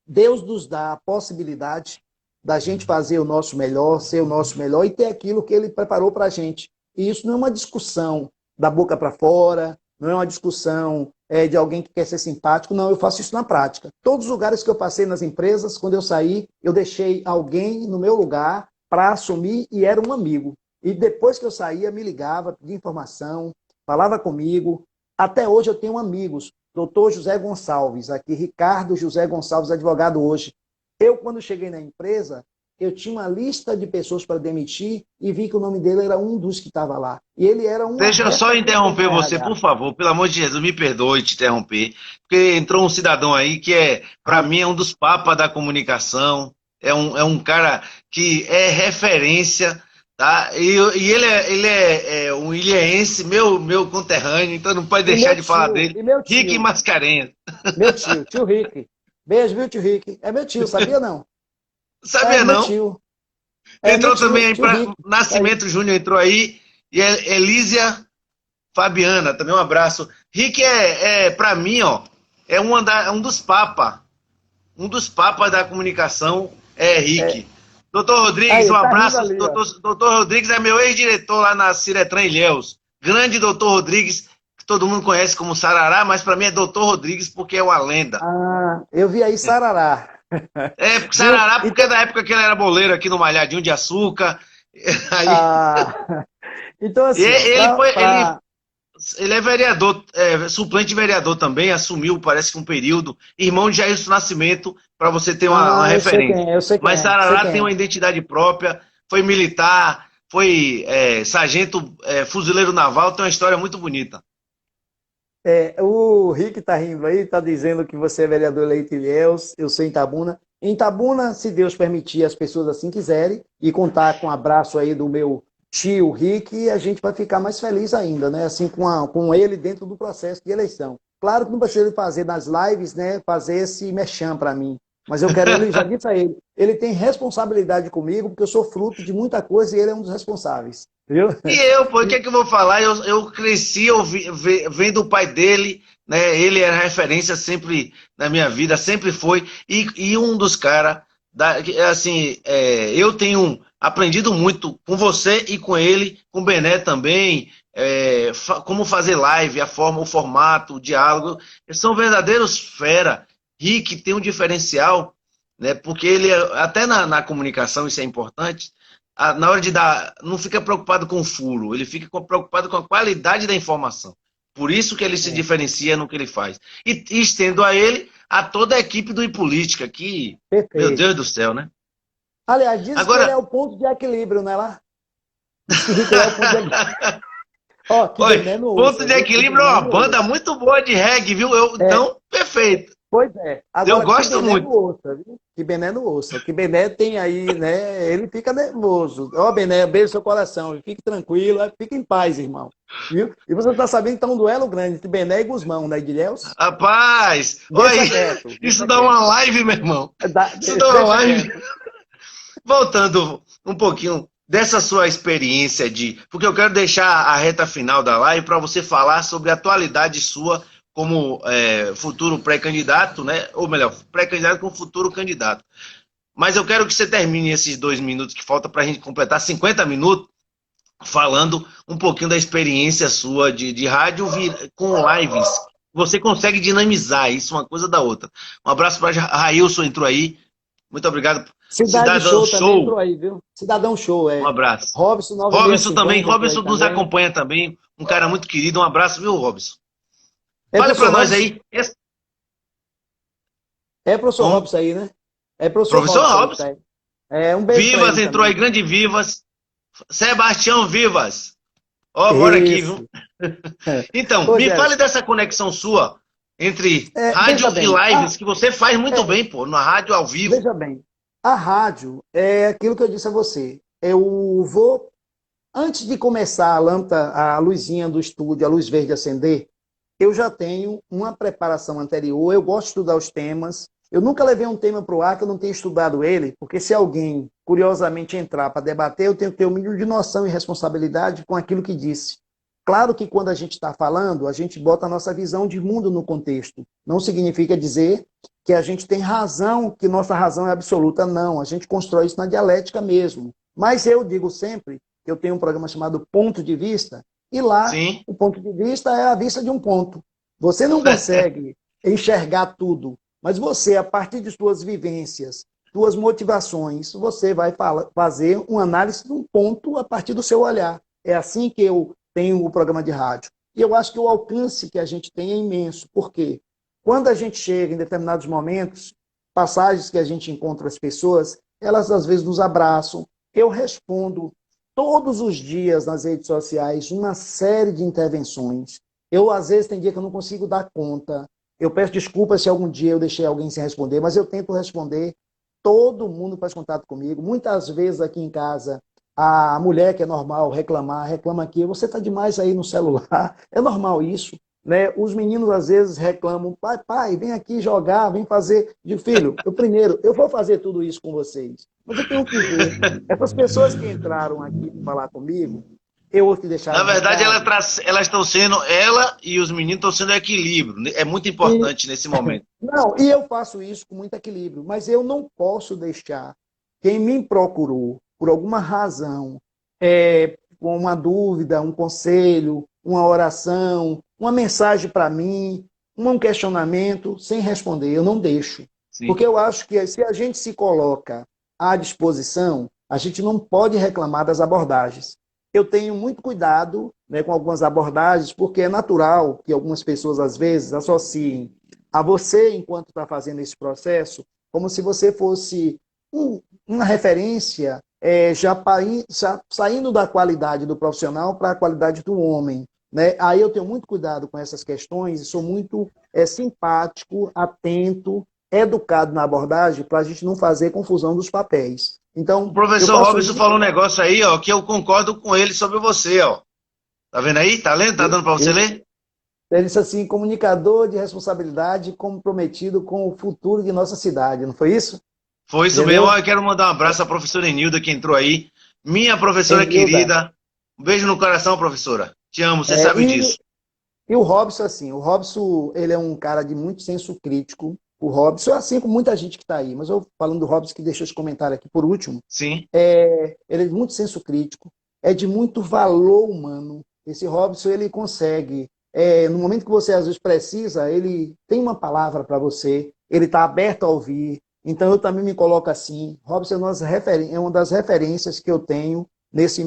Speaker 2: Deus nos dá a possibilidade da gente fazer o nosso melhor, ser o nosso melhor e ter aquilo que Ele preparou para a gente. E isso não é uma discussão da boca para fora, não é uma discussão de alguém que quer ser simpático, não, eu faço isso na prática. Todos os lugares que eu passei nas empresas, quando eu saí, eu deixei alguém no meu lugar para assumir e era um amigo. E depois que eu saía, me ligava, pedia informação, falava comigo. Até hoje eu tenho amigos. Doutor José Gonçalves, aqui, Ricardo José Gonçalves, advogado hoje. Eu, quando cheguei na empresa, eu tinha uma lista de pessoas para demitir e vi que o nome dele era um dos que estava lá. E ele era um...
Speaker 1: Deixa eu só interromper você, por favor, pelo amor de Jesus, me perdoe te interromper, porque entrou um cidadão aí que para mim, é um dos papas da comunicação, é um cara que é referência, tá? E ele é um ilhéense, meu conterrâneo, então não pode deixar de falar dele. Rick Mascarenhas.
Speaker 2: Meu tio Rick. Beijo, viu, tio Rick? É meu tio, sabia não?
Speaker 1: Sabia não?
Speaker 2: Meu tio.
Speaker 1: Entrou também aí para Nascimento Júnior, entrou aí, e Elísia Fabiana, também um abraço. Rick para mim, ó, é um dos papas da comunicação, Rick. Doutor Rodrigues, um abraço. Ali, doutor Rodrigues é meu ex-diretor lá na Ciretran Ilhéus. Grande doutor Rodrigues, que todo mundo conhece como Sarará, mas para mim é doutor Rodrigues porque é uma lenda.
Speaker 2: Ah, eu vi aí Sarará.
Speaker 1: Sarará porque é da época que ele era boleiro aqui no Malhadinho de Açúcar. Aí...
Speaker 2: Então assim...
Speaker 1: Ele é vereador, suplente vereador também, assumiu, parece que um período, irmão de Jair Nascimento, para você ter uma referência.
Speaker 2: Eu sei quem
Speaker 1: Mas Sarará tem uma identidade própria, foi militar, foi sargento fuzileiro naval, tem uma história muito bonita.
Speaker 2: O Rick está rindo aí, está dizendo que você é vereador eleito em Ilhéus, eu sou em Itabuna. Em Itabuna, se Deus permitir, as pessoas assim quiserem, e contar com um abraço aí do meu tio Rick, a gente vai ficar mais feliz ainda, né? Assim, com ele dentro do processo de eleição. Claro que não precisa fazer nas lives, né? Fazer esse merchan para mim. Mas eu quero, ele já disse a ele tem responsabilidade comigo, porque eu sou fruto de muita coisa e ele é um dos responsáveis. Viu?
Speaker 1: E eu, pô, o que é que eu vou falar? Eu cresci vendo o pai dele, né? Ele era referência sempre na minha vida, sempre foi. E um dos caras, assim, eu tenho aprendido muito com você e com ele, com o Bené também, como fazer live, o formato, o diálogo. Eles são verdadeiros fera. Rick tem um diferencial, né? Porque ele, até na comunicação, isso é importante, na hora de dar, não fica preocupado com o furo, ele fica preocupado com a qualidade da informação. Por isso que ele se diferencia no que ele faz. E estendo a ele a toda a equipe do iPolítica, que, meu Deus do céu, né?
Speaker 2: Aliás, diz que ele é o ponto de equilíbrio, não é lá? Diz que Rick é o ponto de equilíbrio.
Speaker 1: Ponto de Equilíbrio é uma banda muito boa de reggae, viu? Então, perfeito.
Speaker 2: Pois é. Agora,
Speaker 1: eu gosto muito.
Speaker 2: Ouça, viu? Que Bené não ouça. Que Bené tem aí, né? Ele fica nervoso. Ó, Bené, beijo seu coração. Fique tranquilo, fique em paz, irmão. Viu? E você está sabendo que está um duelo grande entre Bené e Guzmão, né, de Ilhéus?
Speaker 1: Rapaz, isso dá uma live, meu irmão. Isso dá uma live. Voltando um pouquinho dessa sua experiência porque eu quero deixar a reta final da live para você falar sobre a atualidade sua como futuro pré-candidato, né? Ou melhor, pré-candidato com futuro candidato. Mas eu quero que você termine esses 2 minutos que falta para a gente completar 50 minutos falando um pouquinho da experiência sua de rádio com lives. Você consegue dinamizar isso, uma coisa da outra. Um abraço para Railson, entrou aí. Muito obrigado.
Speaker 2: Cidade
Speaker 1: Cidadão
Speaker 2: Show também
Speaker 1: Show,
Speaker 2: entrou aí, viu? Cidadão Show,
Speaker 1: um abraço.
Speaker 2: Robson
Speaker 1: Robson também,
Speaker 2: 9650 entrou aí
Speaker 1: Robson nos
Speaker 2: também.
Speaker 1: acompanha também, um cara muito querido, um abraço, viu, Robson?
Speaker 2: É
Speaker 1: Fale para
Speaker 2: professor
Speaker 1: nós
Speaker 2: Robson?
Speaker 1: aí,
Speaker 2: É professor
Speaker 1: como?
Speaker 2: Robson aí, né? É professor
Speaker 1: Professor
Speaker 2: Robson aí que tá
Speaker 1: Robson,
Speaker 2: aí. Um beijo para
Speaker 1: Vivas
Speaker 2: ele
Speaker 1: entrou aí,
Speaker 2: também.
Speaker 1: grande Vivas, Sebastião Vivas, ó, bora aqui, viu?
Speaker 2: Isso.
Speaker 1: Então,
Speaker 2: Ô,
Speaker 1: me fale
Speaker 2: Gerson,
Speaker 1: dessa conexão sua entre
Speaker 2: veja
Speaker 1: rádio e
Speaker 2: bem,
Speaker 1: lives, que você faz muito bem, pô, na rádio ao vivo.
Speaker 2: veja bem, a rádio é aquilo que eu disse a você. Eu vou, antes de começar a lâmpada, a luzinha do estúdio, a luz verde acender, eu já tenho uma preparação anterior, eu gosto de estudar os temas. Eu nunca levei um tema para o ar que eu não tenha estudado ele, porque se alguém curiosamente entrar para debater, eu tenho que ter o mínimo de noção e responsabilidade com aquilo que disse. Claro que quando a gente está falando, a gente bota a nossa visão de mundo no contexto. Não significa dizer que a gente tem razão, que nossa razão é absoluta. Não, a gente constrói isso na dialética mesmo. Mas eu digo sempre que eu tenho um programa chamado Ponto de Vista, e lá
Speaker 1: Sim,
Speaker 2: o ponto de vista é a vista de um ponto. Você não consegue enxergar tudo, mas você, a partir de suas vivências, suas motivações, você vai fazer uma análise de um ponto a partir do seu olhar. É assim que eu tenho o programa de rádio. E eu acho que o alcance que a gente tem é imenso. Por quê? Quando a gente chega em determinados momentos, passagens que a gente encontra as pessoas, elas às vezes nos abraçam. Eu respondo todos os dias nas redes sociais uma série de intervenções. Eu, às vezes, tem dia que eu não consigo dar conta. Eu peço desculpas se algum dia eu deixei alguém sem responder, mas eu tento responder. Todo mundo faz contato comigo. Muitas vezes aqui em casa, a mulher que é normal reclamar, reclama aqui, você está demais aí no celular. É normal isso. Né? Os meninos às vezes reclamam, pai, vem aqui jogar, vem fazer. De filho, eu vou fazer tudo isso com vocês. Mas eu tenho que ver. Essas pessoas que entraram aqui para falar comigo, eu vou te deixar
Speaker 1: na
Speaker 2: um
Speaker 1: verdade
Speaker 2: recado.
Speaker 1: elas estão sendo, ela e os meninos estão sendo equilíbrio, é muito
Speaker 2: E
Speaker 1: importante nesse momento.
Speaker 2: não, e eu faço isso com muito equilíbrio, mas eu não posso deixar quem me procurou por alguma razão, com uma dúvida, um conselho, uma oração, uma mensagem para mim, um questionamento, sem responder. Eu não deixo.
Speaker 1: Sim.
Speaker 2: Porque eu acho que se a gente se coloca à disposição, a gente não pode reclamar das abordagens. Eu tenho muito cuidado, né, com algumas abordagens, porque é natural que algumas pessoas, às vezes, associem a você, enquanto está fazendo esse processo, como se você fosse uma referência já saindo da qualidade do profissional para a qualidade do homem. Né? Aí eu tenho muito cuidado com essas questões e sou muito simpático, atento, educado na abordagem para a gente não fazer confusão dos papéis.
Speaker 1: O
Speaker 2: Então, eu
Speaker 1: professor
Speaker 2: faço
Speaker 1: Robson
Speaker 2: isso.
Speaker 1: falou um negócio aí, ó, que eu concordo com ele sobre você, ó. Tá vendo aí? Tá lendo? Tá dando para você ler?
Speaker 2: Ele disse assim, comunicador de responsabilidade comprometido com o futuro de nossa cidade, não foi isso?
Speaker 1: Foi isso mesmo.
Speaker 2: Entendeu?
Speaker 1: Ó, eu quero mandar um abraço à professora Enilda que entrou aí. Minha professora
Speaker 2: Enilda.
Speaker 1: querida. Um beijo no coração, professora. Te amo, você sabe
Speaker 2: E,
Speaker 1: disso.
Speaker 2: e o Robson, assim, o Robson, ele é um cara de muito senso crítico. O Robson, assim como muita gente que está aí, mas eu falando do Robson, que deixou esse comentário aqui por último,
Speaker 1: Sim.
Speaker 2: ele é de muito senso crítico, é de muito valor humano. Esse Robson, ele consegue, no momento que você às vezes precisa, ele tem uma palavra para você, ele está aberto a ouvir. Então eu também me coloco assim. Robson é uma das referências que eu tenho nesse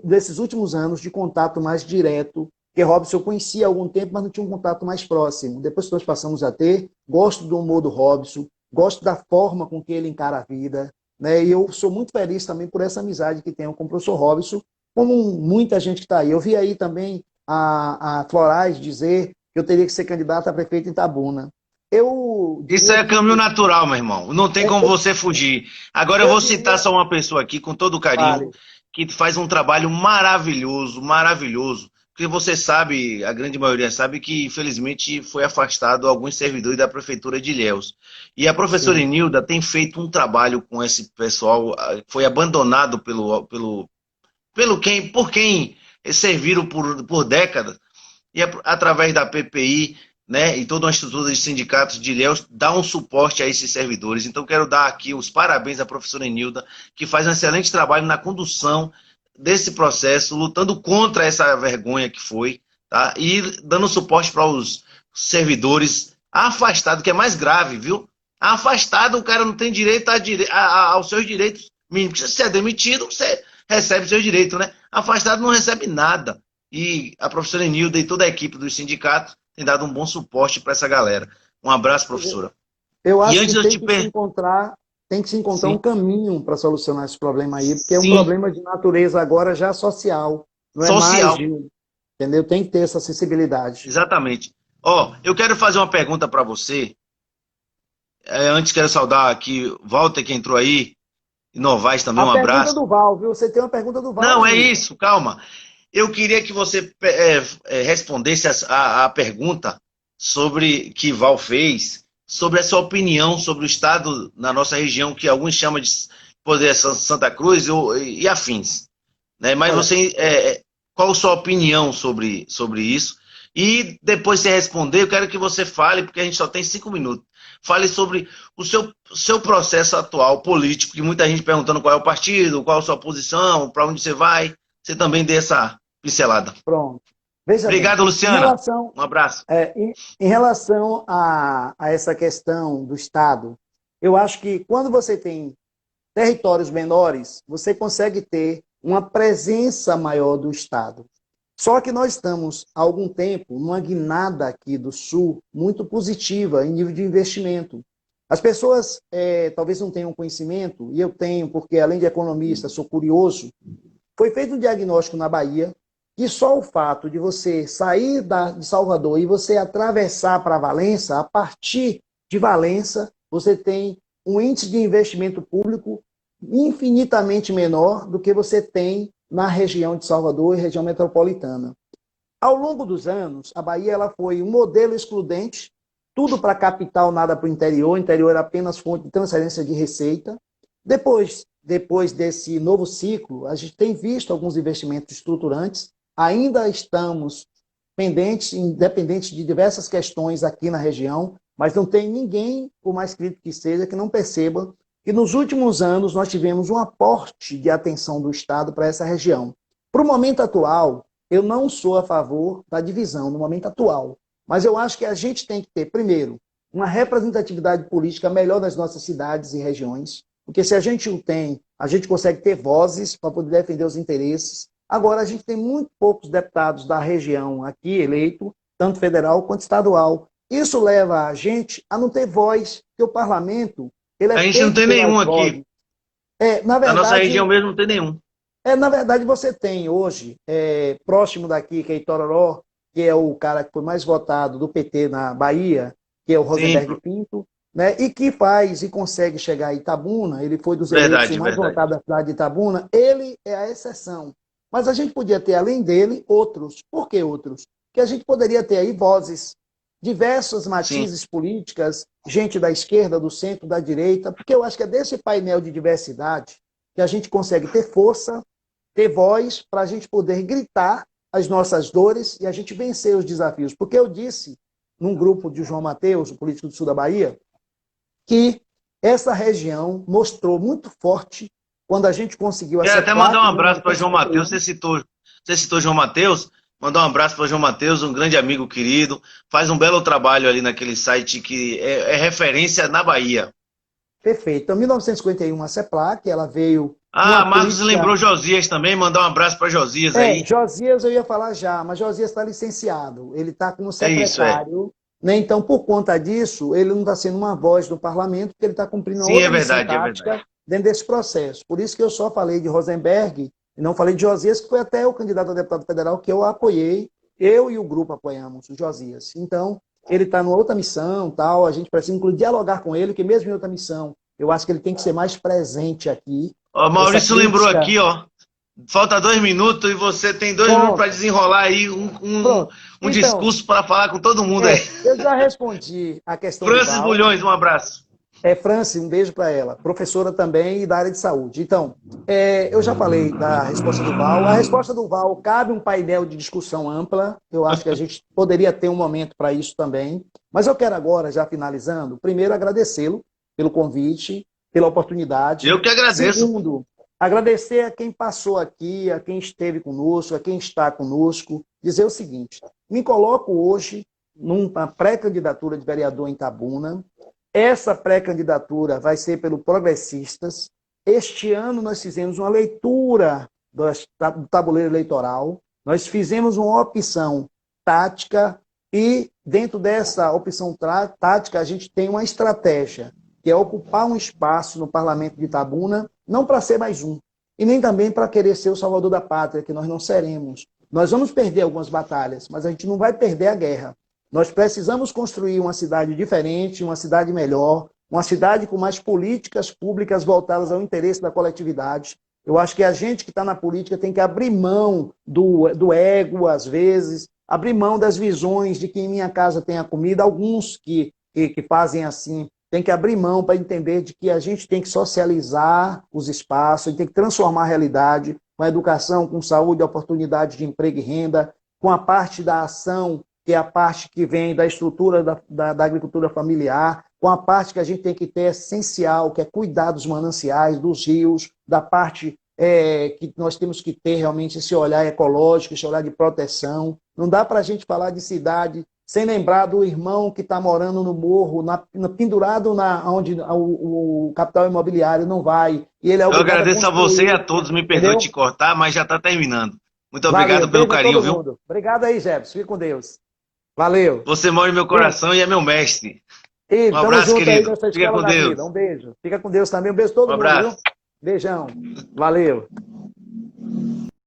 Speaker 2: desses últimos anos de contato mais direto, que Robson eu conhecia há algum tempo, mas não tinha um contato mais próximo. Depois que nós passamos a ter, gosto do humor do Robson, gosto da forma com que ele encara a vida, né? E eu sou muito feliz também por essa amizade que tenho com o professor Robson, como muita gente que está aí. Eu vi aí também a Florais dizer que eu teria que ser candidato a prefeito em Itabuna. Eu
Speaker 1: Isso
Speaker 2: diria
Speaker 1: é caminho
Speaker 2: que...
Speaker 1: natural, meu irmão. Não tem como você fugir. Agora eu
Speaker 2: Eu
Speaker 1: vou citar
Speaker 2: diria...
Speaker 1: só uma pessoa aqui, com todo carinho,
Speaker 2: Vale.
Speaker 1: que faz um trabalho maravilhoso, maravilhoso. Porque você sabe, a grande maioria sabe que, infelizmente, foi afastado alguns servidores da Prefeitura de Ilhéus. E a professora
Speaker 2: Sim.
Speaker 1: Enilda tem feito um trabalho com esse pessoal, foi abandonado por quem eles serviram por décadas, e através da PPI, né, e toda uma estrutura de sindicatos de Ilhéus, dá um suporte a esses servidores. Então, quero dar aqui os parabéns à professora Enilda, que faz um excelente trabalho na condução desse processo, lutando contra essa vergonha que foi, tá? E dando suporte para os servidores afastados, que é mais grave, viu? Afastado, o cara não tem direito aos seus direitos mínimos. Se você é demitido, você recebe seus direitos, né? Afastado não recebe nada. E a professora Enilda e toda a equipe dos sindicatos tem dado um bom suporte para essa galera. Um abraço, professora.
Speaker 2: Eu
Speaker 1: E
Speaker 2: acho
Speaker 1: antes
Speaker 2: que
Speaker 1: de eu te
Speaker 2: tem que se encontrar
Speaker 1: sim,
Speaker 2: um caminho para solucionar esse problema aí, porque é um
Speaker 1: sim,
Speaker 2: problema de natureza agora já social, não é mais
Speaker 1: social,
Speaker 2: de, entendeu? Tem que ter essa sensibilidade.
Speaker 1: exatamente. Ó, eu quero fazer uma pergunta para você. Antes quero saudar aqui Walter que entrou aí, e Novaes também,
Speaker 2: A
Speaker 1: um
Speaker 2: pergunta
Speaker 1: abraço.
Speaker 2: do Val, viu? Você tem uma pergunta do Val
Speaker 1: Não, é
Speaker 2: ainda.
Speaker 1: isso, calma. Eu queria que você respondesse a pergunta sobre que Val fez, sobre a sua opinião sobre o estado na nossa região, que alguns chamam de poder Santa Cruz e afins. Né? Mas
Speaker 2: Olha,
Speaker 1: você, qual a sua opinião sobre isso? E depois você responder, eu quero que você fale, porque a gente só tem 5 minutos. Fale sobre o seu processo atual político, que muita gente perguntando qual é o partido, qual a sua posição, para onde você vai. Você também dê essa pincelada.
Speaker 2: pronto. Veja bem,
Speaker 1: Obrigado, Luciana. Um abraço.
Speaker 2: em relação a essa questão do Estado, eu acho que quando você tem territórios menores, você consegue ter uma presença maior do Estado. Só que nós estamos, há algum tempo, numa guinada aqui do Sul muito positiva em nível de investimento. As pessoas talvez não tenham conhecimento, e eu tenho, porque além de economista, sou curioso. Foi feito um diagnóstico na Bahia que só o fato de você sair de Salvador e você atravessar para Valença, a partir de Valença, você tem um índice de investimento público infinitamente menor do que você tem na região de Salvador e região metropolitana. Ao longo dos anos, a Bahia ela foi um modelo excludente, tudo para a capital, nada para o interior era apenas fonte de transferência de receita. Depois desse novo ciclo, a gente tem visto alguns investimentos estruturantes, ainda estamos pendentes, independentes de diversas questões aqui na região, mas não tem ninguém, por mais crítico que seja, que não perceba que nos últimos anos nós tivemos um aporte de atenção do Estado para essa região. Para o momento atual, eu não sou a favor da divisão no momento atual, mas eu acho que a gente tem que ter, primeiro, uma representatividade política melhor nas nossas cidades e regiões, porque se a gente o tem, a gente consegue ter vozes para poder defender os interesses. Agora, a gente tem muito poucos deputados da região aqui eleito, tanto federal quanto estadual. Isso leva a gente a não ter voz, porque o parlamento ele é
Speaker 1: A gente não
Speaker 2: feito
Speaker 1: tem
Speaker 2: pelas
Speaker 1: nenhum
Speaker 2: vozes.
Speaker 1: aqui.
Speaker 2: Na
Speaker 1: Na nossa
Speaker 2: verdade,
Speaker 1: região mesmo não tem nenhum.
Speaker 2: na verdade, você tem hoje, próximo daqui, que é Itororó, que é o cara que foi mais votado do PT na Bahia, que é o
Speaker 1: Sim,
Speaker 2: Rosenberg Pinto, né, e que faz e consegue chegar a Itabuna, ele foi dos eleitos o
Speaker 1: verdade,
Speaker 2: mais
Speaker 1: verdade.
Speaker 2: votado da cidade de Itabuna, ele é a exceção. Mas a gente podia ter, além dele, outros. Por que outros? Porque a gente poderia ter aí vozes, diversas
Speaker 1: Sim.
Speaker 2: matizes políticas, gente da esquerda, do centro, da direita, porque eu acho que é desse painel de diversidade que a gente consegue ter força, ter voz para a gente poder gritar as nossas dores e a gente vencer os desafios. Porque eu disse, num grupo de João Mateus, o político do sul da Bahia, que essa região mostrou muito forte quando a gente conseguiu a
Speaker 1: Quero até mandar um
Speaker 2: CEPLAC, né, em
Speaker 1: abraço para João Mateus.
Speaker 2: 1951.
Speaker 1: Você citou João Mateus. Mandar um abraço para João Mateus, um grande amigo querido. Faz um belo trabalho ali naquele site que é referência na Bahia.
Speaker 2: Perfeito. Então, em 1951, a CEPLAC, ela veio com
Speaker 1: Ah,
Speaker 2: uma
Speaker 1: Marcos
Speaker 2: política.
Speaker 1: lembrou Josias também. Mandar um abraço para Josias aí.
Speaker 2: Josias eu ia falar já, mas Josias está licenciado. Ele está como
Speaker 1: É isso, é.
Speaker 2: secretário, né? Então, por conta disso, ele não está sendo uma voz do parlamento, porque ele está cumprindo uma
Speaker 1: Sim, é
Speaker 2: outra missão
Speaker 1: verdade, é verdade.
Speaker 2: tática dentro desse processo. Por isso que eu só falei de Rosenberg e não falei de Josias, que foi até o candidato a deputado federal que eu apoiei, eu e o grupo apoiamos o Josias. Então, ele está numa outra missão, tal, a gente precisa, inclusive, dialogar com ele, que mesmo em outra missão, eu acho que ele tem que ser mais presente aqui.
Speaker 1: Ó,
Speaker 2: Essa
Speaker 1: Maurício lembrou
Speaker 2: crítica.
Speaker 1: aqui, ó. Falta 2 minutos e você tem 2 minutos para
Speaker 2: Pronto,
Speaker 1: desenrolar aí um
Speaker 2: pronto.
Speaker 1: um
Speaker 2: Então,
Speaker 1: discurso para falar com todo mundo aí.
Speaker 2: eu já respondi a questão do
Speaker 1: Francis
Speaker 2: Val.
Speaker 1: Bulhões, um abraço.
Speaker 2: Franci, um beijo para ela. Professora também e da área de saúde. Então, eu já falei da resposta do Val. A resposta do Val cabe um painel de discussão ampla. Eu acho que a gente poderia ter um momento para isso também. Mas eu quero agora, já finalizando, primeiro agradecê-lo pelo convite, pela oportunidade.
Speaker 1: Eu que agradeço.
Speaker 2: Segundo, agradecer a quem passou aqui, a quem esteve conosco, a quem está conosco. Dizer o seguinte: me coloco hoje numa pré-candidatura de vereador em Itabuna. Essa pré-candidatura vai ser pelo Progressistas. Este ano nós fizemos uma leitura do tabuleiro eleitoral, nós fizemos uma opção tática e dentro dessa opção tática a gente tem uma estratégia, que é ocupar um espaço no Parlamento de Itabuna, não para ser mais um, e nem também para querer ser o salvador da pátria, que nós não seremos. Nós vamos perder algumas batalhas, mas a gente não vai perder a guerra. Nós precisamos construir uma cidade diferente, uma cidade melhor, uma cidade com mais políticas públicas voltadas ao interesse da coletividade. Eu acho que a gente que está na política tem que abrir mão do ego, às vezes, abrir mão das visões de que em minha casa tem a comida. Alguns que fazem assim, tem que abrir mão para entender de que a gente tem que socializar os espaços, a gente tem que transformar a realidade com a educação, com saúde, oportunidade de emprego e renda, com a parte da ação, que é a parte que vem da estrutura da agricultura familiar, com a parte que a gente tem que ter essencial, que é cuidar dos mananciais, dos rios, da parte que nós temos que ter realmente esse olhar ecológico, esse olhar de proteção. Não dá para a gente falar de cidade sem lembrar do irmão que está morando no morro, pendurado onde o capital imobiliário não vai. E ele é
Speaker 1: Eu agradeço a você e a todos, me perdoe te cortar, mas já está terminando. Muito obrigado pelo carinho, viu?
Speaker 2: Mundo. Obrigado aí, Jefferson. Fique com Deus. Valeu.
Speaker 1: Você mora em meu coração e é meu mestre.
Speaker 2: E
Speaker 1: um abraço, querido.
Speaker 2: Fica com Deus. Um beijo. Fica com Deus também. Um beijo a todo mundo.
Speaker 1: Abraço.
Speaker 2: Viu? Beijão. Valeu.